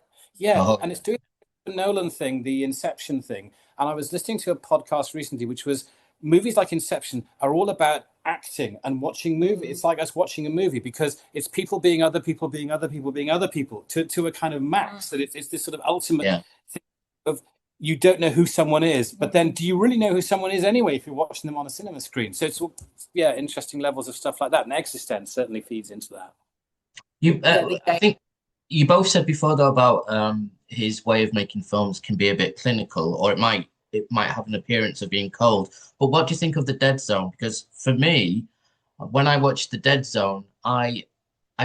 And it's doing the Nolan thing, the Inception thing. And I was listening to a podcast recently, which was movies like Inception are all about acting and watching movies. It's like us watching a movie because it's people being other people being other people being other people to a kind of max. That it's this sort of ultimate thing of, you don't know who someone is, but then do you really know who someone is anyway if you're watching them on a cinema screen? So it's interesting levels of stuff like that, and Existence certainly feeds into that. I think you both said before though about his way of making films can be a bit clinical, or it might have an appearance of being cold. But what do you think of The Dead Zone? Because for me, when I watched The Dead Zone, I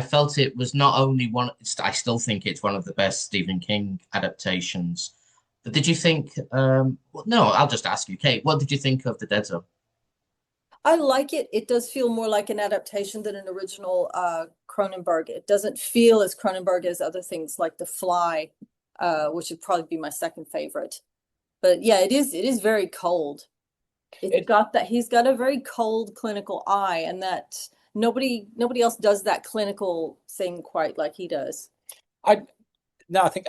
felt it was not only one. I still think it's one of the best Stephen King adaptations. But did you think, no, I'll just ask you, Kate, what did you think of The Dead Zone? I like it. It does feel more like an adaptation than an original Cronenberg. It doesn't feel as Cronenberg as other things like The Fly, which would probably be my second favorite. But yeah, it is very cold. He's got a very cold clinical eye, and that nobody else does that clinical thing quite like he does. I think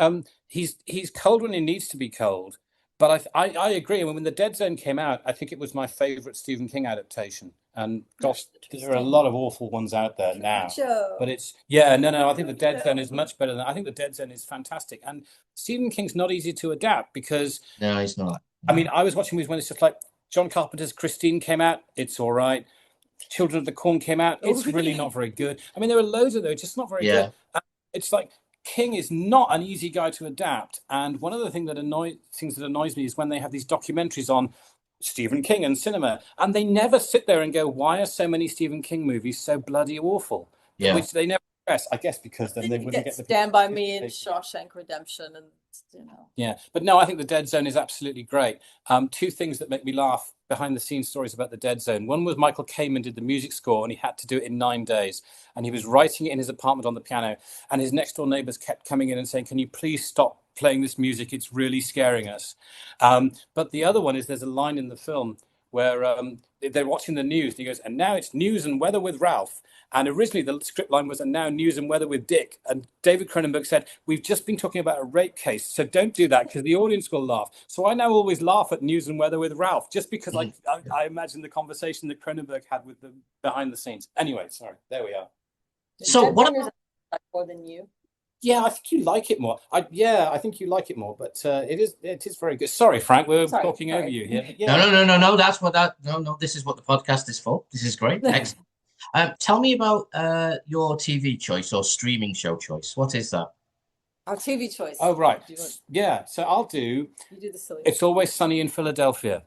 he's cold when he needs to be cold, but I agree. When The Dead Zone came out, I think it was my favorite Stephen King adaptation. And gosh, there are a lot of awful ones out there now. Show. But I think the Dead Zone is much better I think the Dead Zone is fantastic. And Stephen King's not easy to adapt because No, he's not. I mean, I was watching movies when it's just like John Carpenter's Christine came out, it's all right. Children of the Corn came out, it's really not very good. I mean, there are loads of those, just not very good. It's like King is not an easy guy to adapt. And one of the things that annoys me is when they have these documentaries on Stephen King and cinema, and they never sit there and go, why are so many Stephen King movies so bloody awful? Yeah. Which they never address, I guess, because then they wouldn't get the Stand By Me and Shawshank Redemption, and Yeah, but no, I think the Dead Zone is absolutely great. Two things that make me laugh behind the scenes stories about the Dead Zone. One was Michael Kamen did the music score and he had to do it in 9 days. And he was writing it in his apartment on the piano. And his next door neighbors kept coming in and saying, can you please stop playing this music? It's really scaring us. But the other one is there's a line in the film where they're watching the news. And he goes, and now it's news and weather with Ralph. And originally the script line was, and now news and weather with Dick. And David Cronenberg said, we've just been talking about a rape case, so don't do that because the audience will laugh. So I now always laugh at news and weather with Ralph, just because I imagine the conversation that Cronenberg had with them behind the scenes. Anyway, sorry, there we are. So what more than you? Yeah, I think you like it more. I think you like it more, but it is very good. Sorry, Frank, we're talking over you here. Yeah. No. That's what No. This is what the podcast is for. This is great. Excellent. Tell me about your TV choice or streaming show choice. What is that? Our TV choice. Oh, right. Yeah. So I'll do. You do the silly. It's Always Sunny in Philadelphia.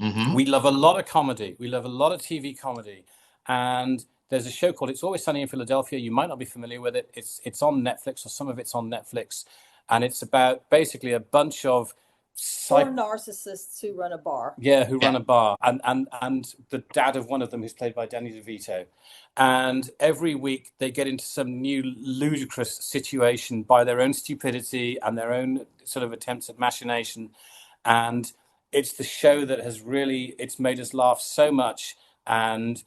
Mm-hmm. We love a lot of comedy. We love a lot of TV comedy, and there's a show called It's Always Sunny in Philadelphia. You might not be familiar with it. It's on Netflix, or some of it's on Netflix, and it's about basically a bunch of four narcissists who run a bar. Yeah, who run a bar, and the dad of one of them, who's played by Danny DeVito. And every week they get into some new ludicrous situation by their own stupidity and their own sort of attempts at machination. And it's the show that has it's made us laugh so much. And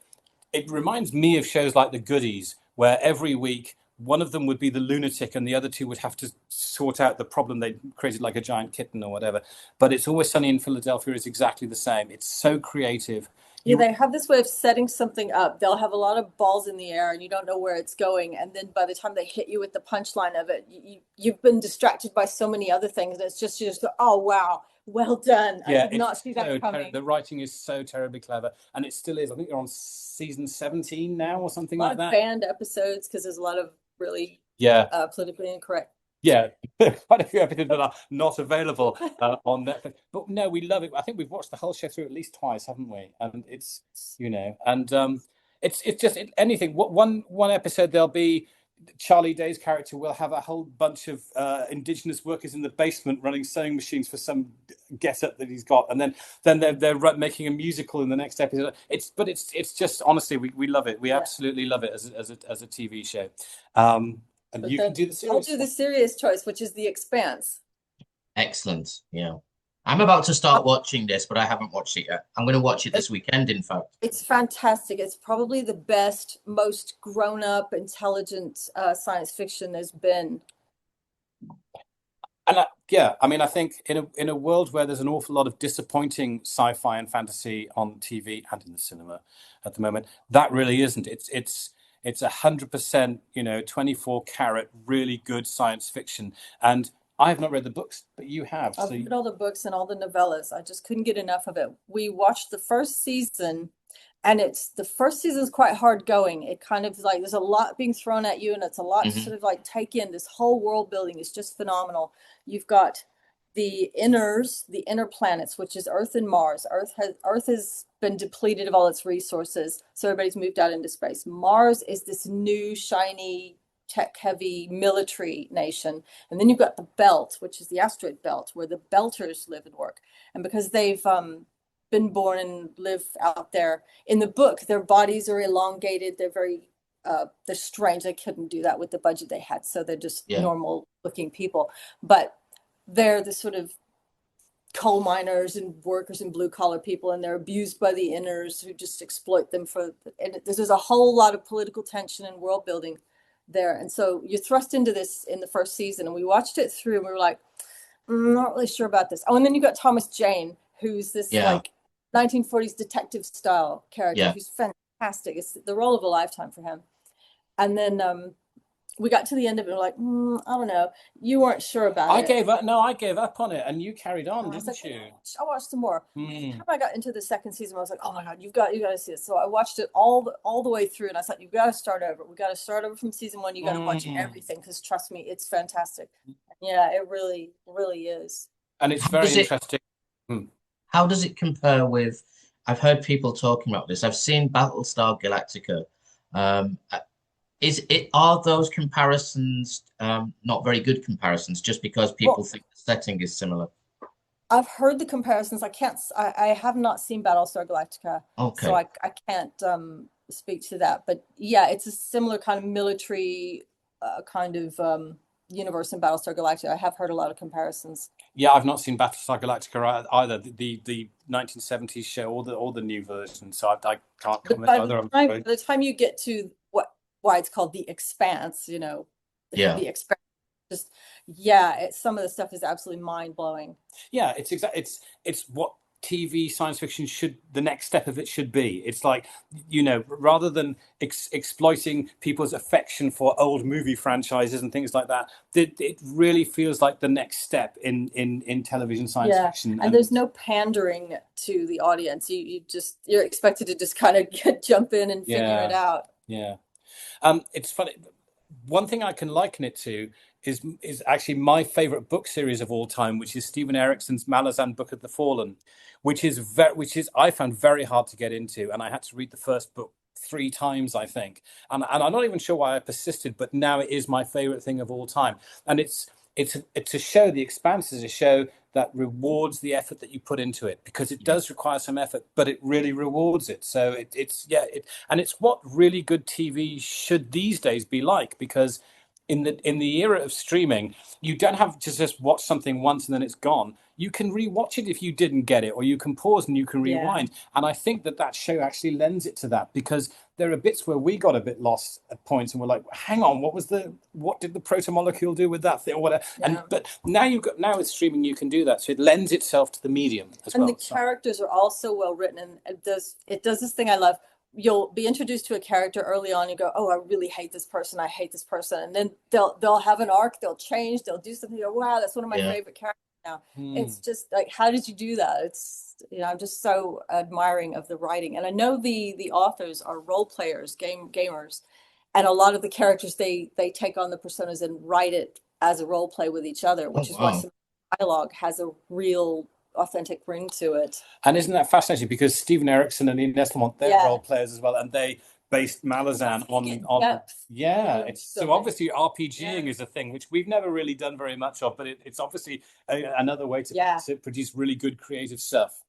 it reminds me of shows like The Goodies, where every week one of them would be the lunatic and the other two would have to sort out the problem they created, like a giant kitten or whatever. But It's Always Sunny in Philadelphia is exactly the same. It's so creative. Yeah, they have this way of setting something up. They'll have a lot of balls in the air and you don't know where it's going. And then by the time they hit you with the punchline of it, you've been distracted by so many other things. And it's just oh, wow, well done. Yeah, I did not see that coming. The writing is so terribly clever. And it still is. I think they're on season 17 now or something like that. Banned episodes because there's a lot of really politically incorrect. Yeah, quite a few episodes that are not available on Netflix. But no, we love it. I think we've watched the whole show through at least twice, haven't we? And it's it's just anything. One episode there'll be Charlie Day's character will have a whole bunch of indigenous workers in the basement running sewing machines for some get-up that he's got, and then they're making a musical in the next episode. It's just honestly we love it. We absolutely love it as a TV show. And you can do the serious. I'll do the serious choice, which is The Expanse. Excellent. Yeah. I'm about to start watching this, but I haven't watched it yet. I'm going to watch it this weekend, in fact. It's fantastic. It's probably the best, most grown-up, intelligent science fiction there's been. And I think in a world where there's an awful lot of disappointing sci-fi and fantasy on TV and in the cinema at the moment, that really isn't. It's 100%, 24 karat, really good science fiction. And I have not read the books, but you have. I've read all the books and all the novellas. I just couldn't get enough of it. We watched the first season, and the first season is quite hard going. It kind of like there's a lot being thrown at you, and it's a lot to sort of like take in. This whole world building is just phenomenal. You've got the inner planets, which is Earth and Mars. Earth has been depleted of all its resources, so everybody's moved out into space. Mars is this new, shiny, tech-heavy military nation. And then you've got the belt, which is the asteroid belt, where the belters live and work. And because they've been born and live out there, in the book, their bodies are elongated. They're very they're strange. They couldn't do that with the budget they had, so they're just normal-looking people. But they're the sort of coal miners and workers and blue-collar people, and they're abused by the inners who just exploit them and there's a whole lot of political tension and world building there. And so you're thrust into this in the first season, and we watched it through and we were like, I'm not really sure about this. Oh, and then you got Thomas Jane, who's this like 1940s detective style character who's fantastic. fantastic. It's the role of a lifetime for him. And then we got to the end of it. We're like, I don't know. You weren't sure about I it. gave up. No, I gave up on it, and you carried on, I was didn't like, you? I'll watch some more. By the Mm. time I got into the second season, I was like, oh my God, you got to see it. So I watched it all the way through, and I thought, you've got to start over. We got to start over from season one. You got to watch everything, because trust me, it's fantastic. Yeah, it really, really is. And it's How very does it interesting. how does it compare with? I've heard people talking about this. I've seen Battlestar Galactica. Um, are those comparisons not very good comparisons just because people Well, think the setting is similar? I've heard the comparisons. I have not seen Battlestar Galactica, so Okay. I can't speak to that. But yeah, it's a similar kind of military kind of universe in Battlestar Galactica. I have heard a lot of comparisons. Yeah, I've not seen Battlestar Galactica either. The 1970s show or the new version, so I can't But comment by either. by the time you get to why it's called The Expanse, Yeah. The Expanse, just yeah, some of the stuff is absolutely mind blowing. Yeah, it's what TV science fiction the next step of it should be. It's like, rather than exploiting people's affection for old movie franchises and things like that, it really feels like the next step in television science fiction. And there's no pandering to the audience. You're expected to just kind of jump in and figure it out. Yeah. It's funny. One thing I can liken it to is actually my favorite book series of all time, which is Stephen Erickson's Malazan Book of the Fallen, which is I found very hard to get into, and I had to read the first book 3 times, I think, and I'm not even sure why I persisted, but now it is my favorite thing of all time. And it's a show. The Expanse is a show that rewards the effort that you put into it, because it does require some effort, but it really rewards it. So and it's what really good TV should these days be like, because in the era of streaming, you don't have to just watch something once and then it's gone. You can rewatch it if you didn't get it, or you can pause and you can rewind. And I think that show actually lends it to that, because there are bits where we got a bit lost at points and we're like, hang on, what did the protomolecule do with that thing or whatever? But now with streaming you can do that, so it lends itself to the medium as well. And the characters are also well written, and it does this thing I love. You'll be introduced to a character early on, you go, oh, I really hate this person, I hate this person, and then they'll have an arc, they'll change, they'll do something, you go, wow, that's one of my favorite characters now. It's just like, how did you do that? It's I'm just so admiring of the writing. And I know the authors are role players, gamers, and a lot of the characters they take on the personas and write it as a role play with each other, which is why some dialogue has a real authentic ring to it. And isn't that fascinating? Because Stephen Erickson and Ines Lamont, they're role players as well, and they based Malazan on so obviously RPGing is a thing which we've never really done very much of, but it's obviously another way to produce really good creative stuff.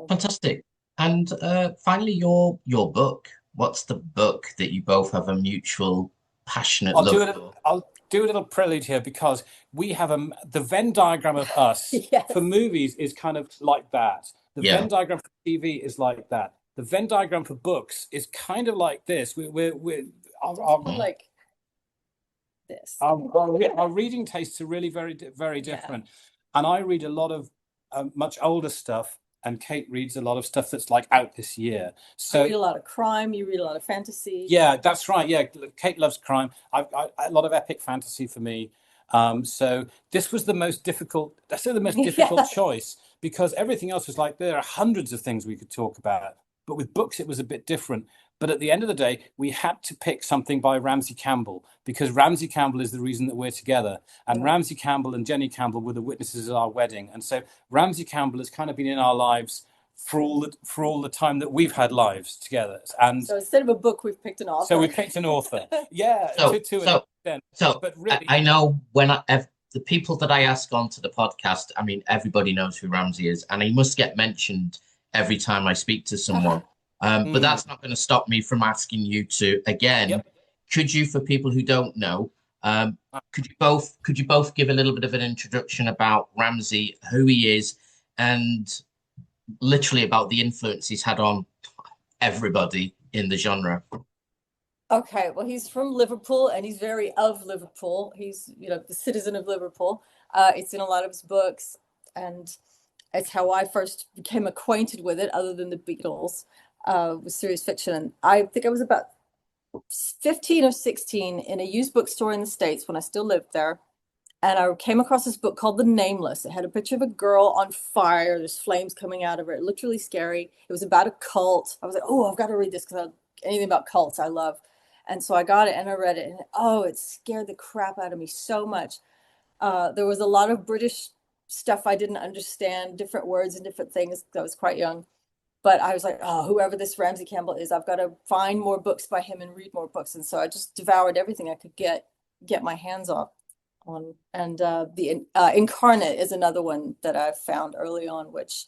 Fantastic. And finally, your book. What's the book that you both have a mutual passionate love for? I'll do a little prelude here, because we have the Venn diagram of us for movies is kind of like that. The Venn diagram for TV is like that. The Venn diagram for books is kind of like this. We're like this. Our reading tastes are really very, very different. And I read a lot of much older stuff, and Kate reads a lot of stuff that's like out this year. So I read a lot of crime. You read a lot of fantasy. Yeah, that's right. Yeah, Kate loves crime. A lot of epic fantasy for me. So this was the most difficult. That's the most difficult choice, because everything else was like, there are hundreds of things we could talk about, but with books it was a bit different. But at the end of the day, we had to pick something by Ramsey Campbell, because Ramsey Campbell is the reason that we're together. And Ramsey Campbell and Jenny Campbell were the witnesses at our wedding. And so Ramsey Campbell has kind of been in our lives for all the time that we've had lives together. And so instead of a book, we've picked an author. So we picked an author. Yeah. But really, I know the people that I ask onto the podcast, I mean, everybody knows who Ramsey is, and he must get mentioned every time I speak to someone. But that's not going to stop me from asking you to, again, could you, for people who don't know, could you both give a little bit of an introduction about Ramsey, who he is, and literally about the influence he's had on everybody in the genre? Okay, well, he's from Liverpool, and he's very of Liverpool. He's, the citizen of Liverpool. It's in a lot of his books, and it's how I first became acquainted with it, other than the Beatles. with serious fiction. And I think I was about 15 or 16 in a used bookstore in the States when I still lived there. And I came across this book called The Nameless. It had a picture of a girl on fire. There's flames coming out of her. It looked really scary. It was about a cult. I was like, oh, I've got to read this because anything about cults I love. And so I got it and I read it. And oh, it scared the crap out of me so much. There was a lot of British stuff I didn't understand, different words and different things. I was quite young. But I was like, oh, whoever this Ramsey Campbell is, I've got to find more books by him and read more books. And so I just devoured everything I could get my hands on. And the Incarnate is another one that I found early on, which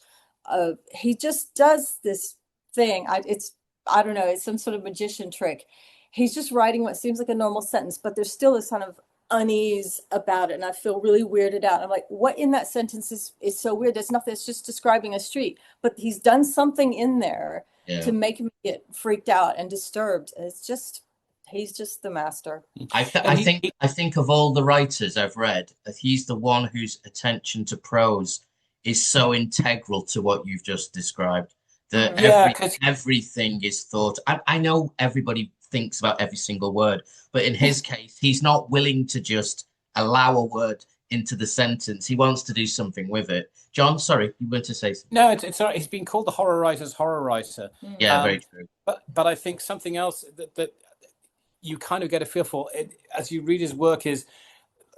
he just does this thing. I don't know, it's some sort of magician trick. He's just writing what seems like a normal sentence, but there's still this kind of unease about it, and I feel really weirded out. I'm like, what in that sentence is so weird? There's nothing. It's just describing a street, but he's done something in there to make me get freaked out and disturbed. It's just, he's just the master. I think of all the writers I've read, he's the one whose attention to prose is so integral to what you've just described. That everything is thought. I know everybody thinks about every single word, but in his case, he's not willing to just allow a word into the sentence. He wants to do something with it. John, sorry, you were to say something. No, it's all right. He's been called the horror writer's horror writer. Yeah, very true. But I think something else that you kind of get a feel for as you read his work is,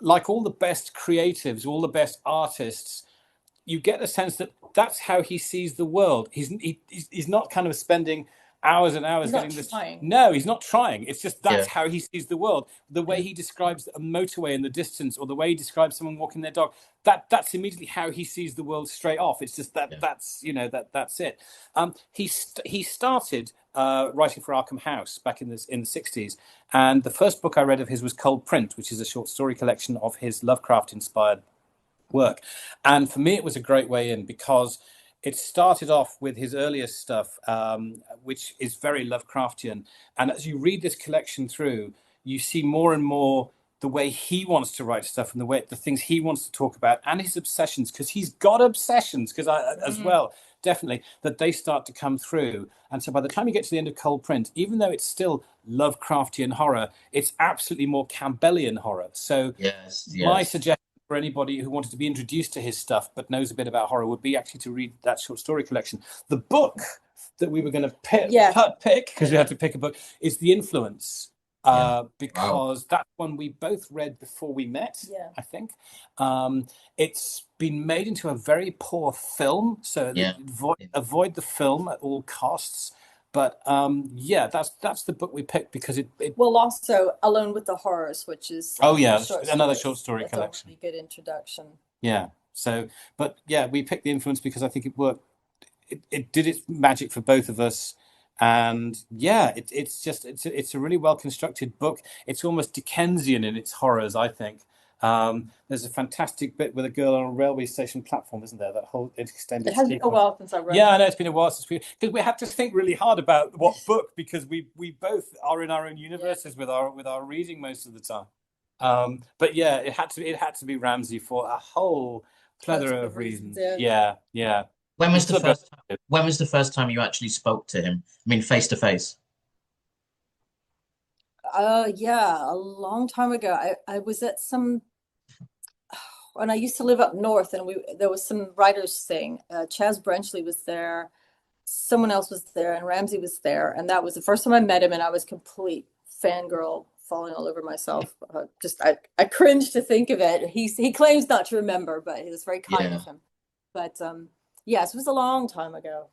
like all the best creatives, all the best artists, you get the sense that that's how he sees the world. He's not kind of spending hours and hours getting this. No, he's not trying. It's just that's how he sees the world. The way he describes a motorway in the distance, or the way he describes someone walking their dog, that's immediately how he sees the world straight off. It's just that's that's it. He started writing for Arkham House back in the 60s, and the first book I read of his was Cold Print, which is a short story collection of his Lovecraft-inspired work. And for me, it was a great way in, because it started off with his earliest stuff, which is very Lovecraftian. And as you read this collection through, you see more and more the way he wants to write stuff and the things he wants to talk about, and his obsessions, because he's got obsessions, as well, definitely, that they start to come through. And so by the time you get to the end of Cold Print, even though it's still Lovecraftian horror, it's absolutely more Campbellian horror. So my suggestion for anybody who wanted to be introduced to his stuff but knows a bit about horror would be actually to read that short story collection. The book that we were going to pick, because we had to pick a book, is The Influence, because that one we both read before we met, I think. It's been made into a very poor film, so avoid the film at all costs. But that's the book we picked because it well, also Alone with the Horrors, which is another short story collection. A really good introduction. Yeah. So, but we picked The Influence because I think it worked. It did its magic for both of us, and it's a really well constructed book. It's almost Dickensian in its horrors, I think. There's a fantastic bit with a girl on a railway station platform, isn't there? That whole extended. It has been a while since I read. Yeah, I know it's been a while since because we had to think really hard about what book, because we both are in our own universes with our reading most of the time. But it had to be Ramsey for a whole plethora of reasons. Yeah. When was the first time you actually spoke to him? I mean, face to face. A long time ago. I was at when I used to live up north, and there was some writers thing. Chaz Brenchley was there, someone else was there, and Ramsey was there, and that was the first time I met him, and I was complete fangirl, falling all over myself. I cringe to think of it. He claims not to remember, but it was very kind of him. But yes, it was a long time ago.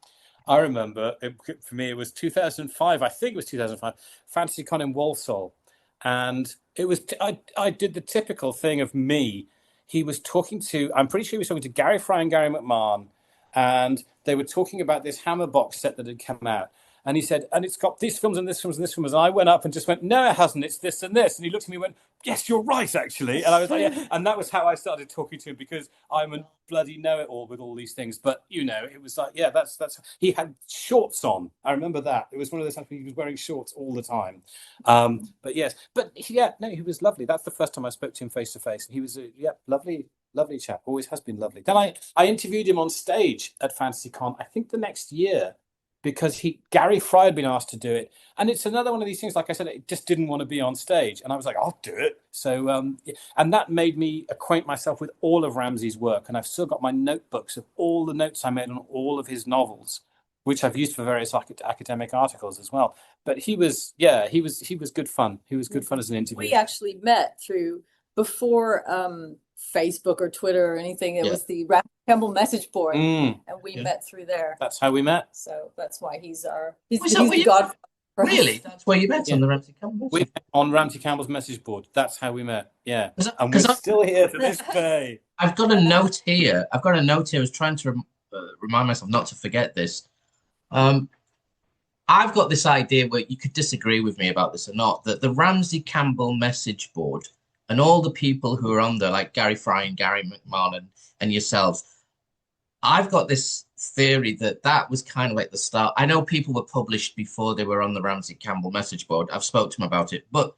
I remember, for me, it was 2005. I think it was 2005. FantasyCon in Walsall, and it was. I did the typical thing of me. He was talking to. I'm pretty sure he was talking to Gary Fry and Gary McMahon, and they were talking about this Hammer box set that had come out. And he said, and it's got these films and this films and this film. And I went up and just went, no, it hasn't. It's this and this. And he looked at me and went, yes, you're right, actually. And I was like, yeah. And that was how I started talking to him, because I'm a bloody know-it-all with all these things. But, it was like, that's. He had shorts on. I remember that. It was one of those times when he was wearing shorts all the time. But yes. But, he was lovely. That's the first time I spoke to him face to face. And he was lovely chap. Always has been lovely. Then I interviewed him on stage at FantasyCon, I think the next year. because Gary Fry had been asked to do it. And it's another one of these things, like I said, it just didn't want to be on stage. And I was like, I'll do it. So, and that made me acquaint myself with all of Ramsey's work. And I've still got my notebooks of all the notes I made on all of his novels, which I've used for various academic articles as well. But he was good fun. He was good fun as an interview. We actually met through, before Facebook or Twitter or anything. It was the Ramsey Campbell message board, and we met through there. That's how we met. So that's why he's the godfather. Really? That's where you met, on the Ramsey Campbell? We met on Ramsey Campbell's message board. That's how we met. Yeah. And we're still here to this day. I've got a note here. I was trying to remind myself not to forget this. I've got this idea, where you could disagree with me about this or not, that the Ramsey Campbell message board and all the people who are on there, like Gary Fry and Gary McMahon and yourselves, I've got this theory that was kind of like the start. I know people were published before they were on the Ramsey Campbell message board. I've spoke to them about it, but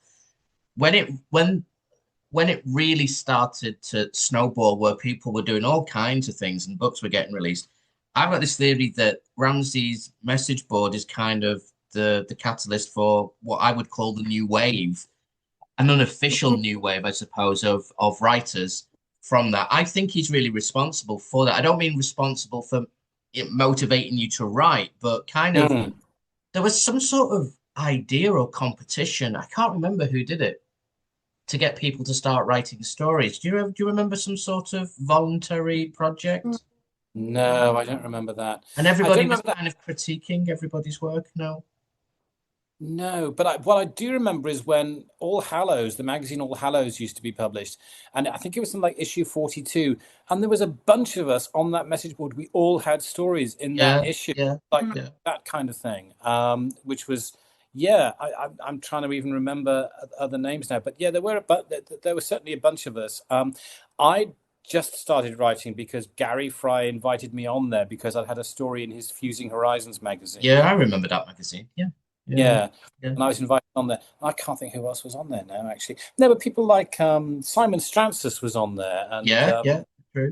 when it really started to snowball, where people were doing all kinds of things and books were getting released, I've got this theory that Ramsey's message board is kind of the catalyst for what I would call the new wave, an unofficial new wave, I suppose, of writers from that. I think he's really responsible for that. I don't mean responsible for it motivating you to write, but kind of there was some sort of idea or competition. I can't remember who did it, to get people to start writing stories. Do you remember some sort of voluntary project? No, I don't remember that. And everybody was kind of critiquing everybody's work. No, but what I do remember is when All Hallows, the magazine All Hallows, used to be published, and I think it was in like issue 42, and there was a bunch of us on that message board. We all had stories in that issue, that kind of thing, which was, I'm trying to even remember other names now, but there were certainly a bunch of us. I just started writing because Gary Fry invited me on there because I had a story in his Fusing Horizons magazine. Yeah, I remember that magazine. Yeah. And I was invited on there. I can't think who else was on there now, actually. There were people like Simon Strantzis was on there. And, true.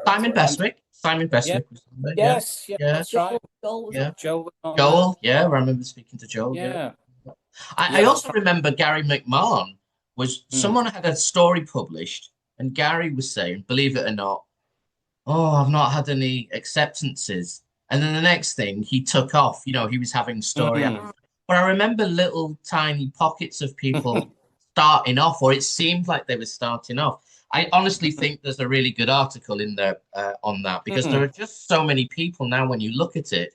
Simon Bestwick. Simon Bestwick was on there. Yes, that's right. Joel, I remember speaking to Joel. I also remember Gary McMahon someone had a story published, and Gary was saying, believe it or not, I've not had any acceptances. And then the next thing, he took off. He was having story. But I remember little tiny pockets of people starting off, or it seemed like they were starting off. I honestly think there's a really good article in there on that, because there are just so many people now, when you look at it,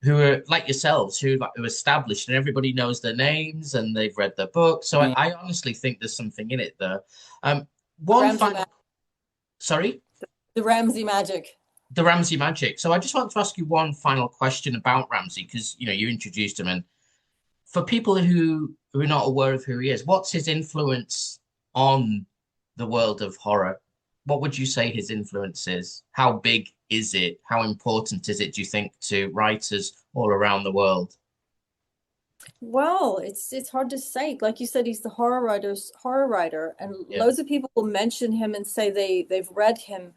who are like yourselves, who are established, and everybody knows their names and they've read their book. So I honestly think there's something in it there. Sorry? The Ramsey magic. The Ramsey magic. So I just want to ask you one final question about Ramsey, because you introduced him, and for people who are not aware of who he is, what's his influence on the world of horror? What would you say his influence is? How big is it? How important is it, do you think, to writers all around the world? Well, it's hard to say. Like you said, he's the horror writer, and loads of people will mention him and say they've read him.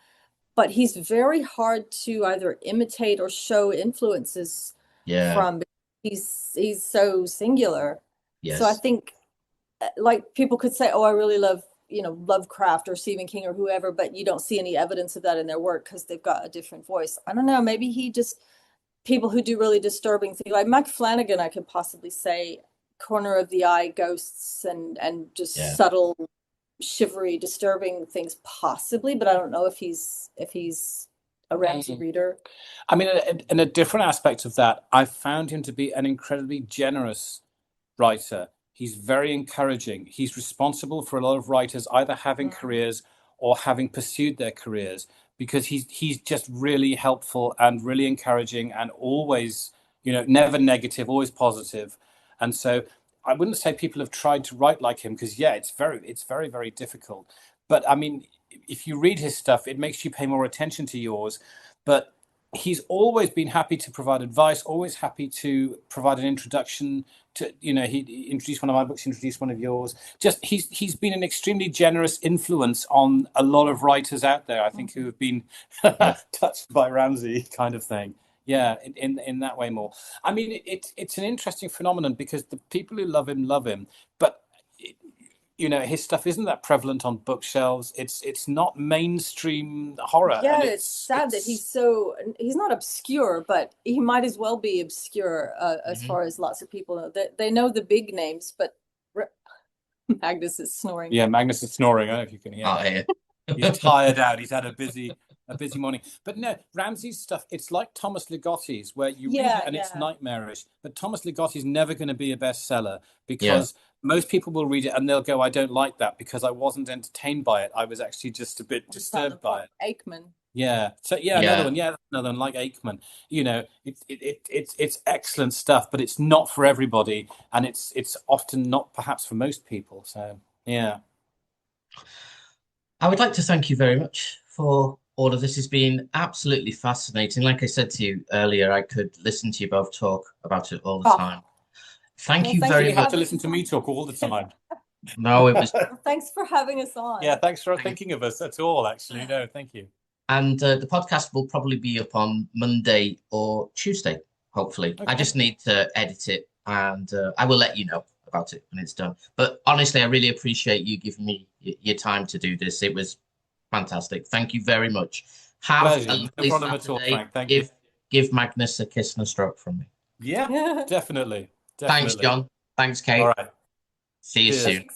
But he's very hard to either imitate or show influences from. He's so singular. Yes. So I think, like, people could say, I really love, Lovecraft or Stephen King or whoever, but you don't see any evidence of that in their work because they've got a different voice. I don't know. Maybe people who do really disturbing things, like Mike Flanagan, I could possibly say corner of the eye ghosts and just subtle, shivery, disturbing things, possibly, but I don't know if he's a Ramsey reader. I mean, in a different aspect of that, I found him to be an incredibly generous writer. He's very encouraging. He's responsible for a lot of writers either having careers or having pursued their careers, because he's just really helpful and really encouraging, and always, never negative, always positive. And so I wouldn't say people have tried to write like him, because it's very, very difficult. But I mean, if you read his stuff, it makes you pay more attention to yours. But he's always been happy to provide advice, always happy to provide an introduction to, he introduced one of my books, introduced one of yours. Just he's been an extremely generous influence on a lot of writers out there, I think, who have been touched by Ramsey, kind of thing. Yeah, in that way more. I mean, it's an interesting phenomenon because the people who love him, but you know, his stuff isn't that prevalent on bookshelves. It's not mainstream horror, Yeah, and it's sad that he's not obscure, but he might as well be obscure as far as lots of people know. They know the big names, but Magnus is snoring. Yeah, Magnus is snoring. I don't know if you can hear. Oh, yeah. He's tired out. He's had a busy morning. But no, Ramsey's stuff, it's like Thomas Ligotti's, where you read it and it's nightmarish. But Thomas Ligotti's never going to be a bestseller because most people will read it and they'll go, I don't like that because I wasn't entertained by it. I was actually just a bit disturbed by it. Aikman. Yeah. So another one. Yeah, another one like Aikman. You know, it's excellent stuff, but it's not for everybody, and it's often not perhaps for most people. So yeah. I would like to thank you very much for all of this. Has been absolutely fascinating. Like I said to you earlier, I could listen to you both talk about it all the time. Thank you very much. You have to listen to me talk all the time. No, it was. Thanks for having us on. Yeah, thanks for thinking of us. That's all, actually. No, thank you. And the podcast will probably be up on Monday or Tuesday, hopefully. Okay. I just need to edit it, and I will let you know about it when it's done. But honestly, I really appreciate you giving me your time to do this. It was fantastic. Thank you very much. Have a lovely no problem at all, Frank. Thank you. Give Magnus a kiss and a stroke from me. Yeah, definitely. Thanks, John. Thanks, Kate. All right. See you soon.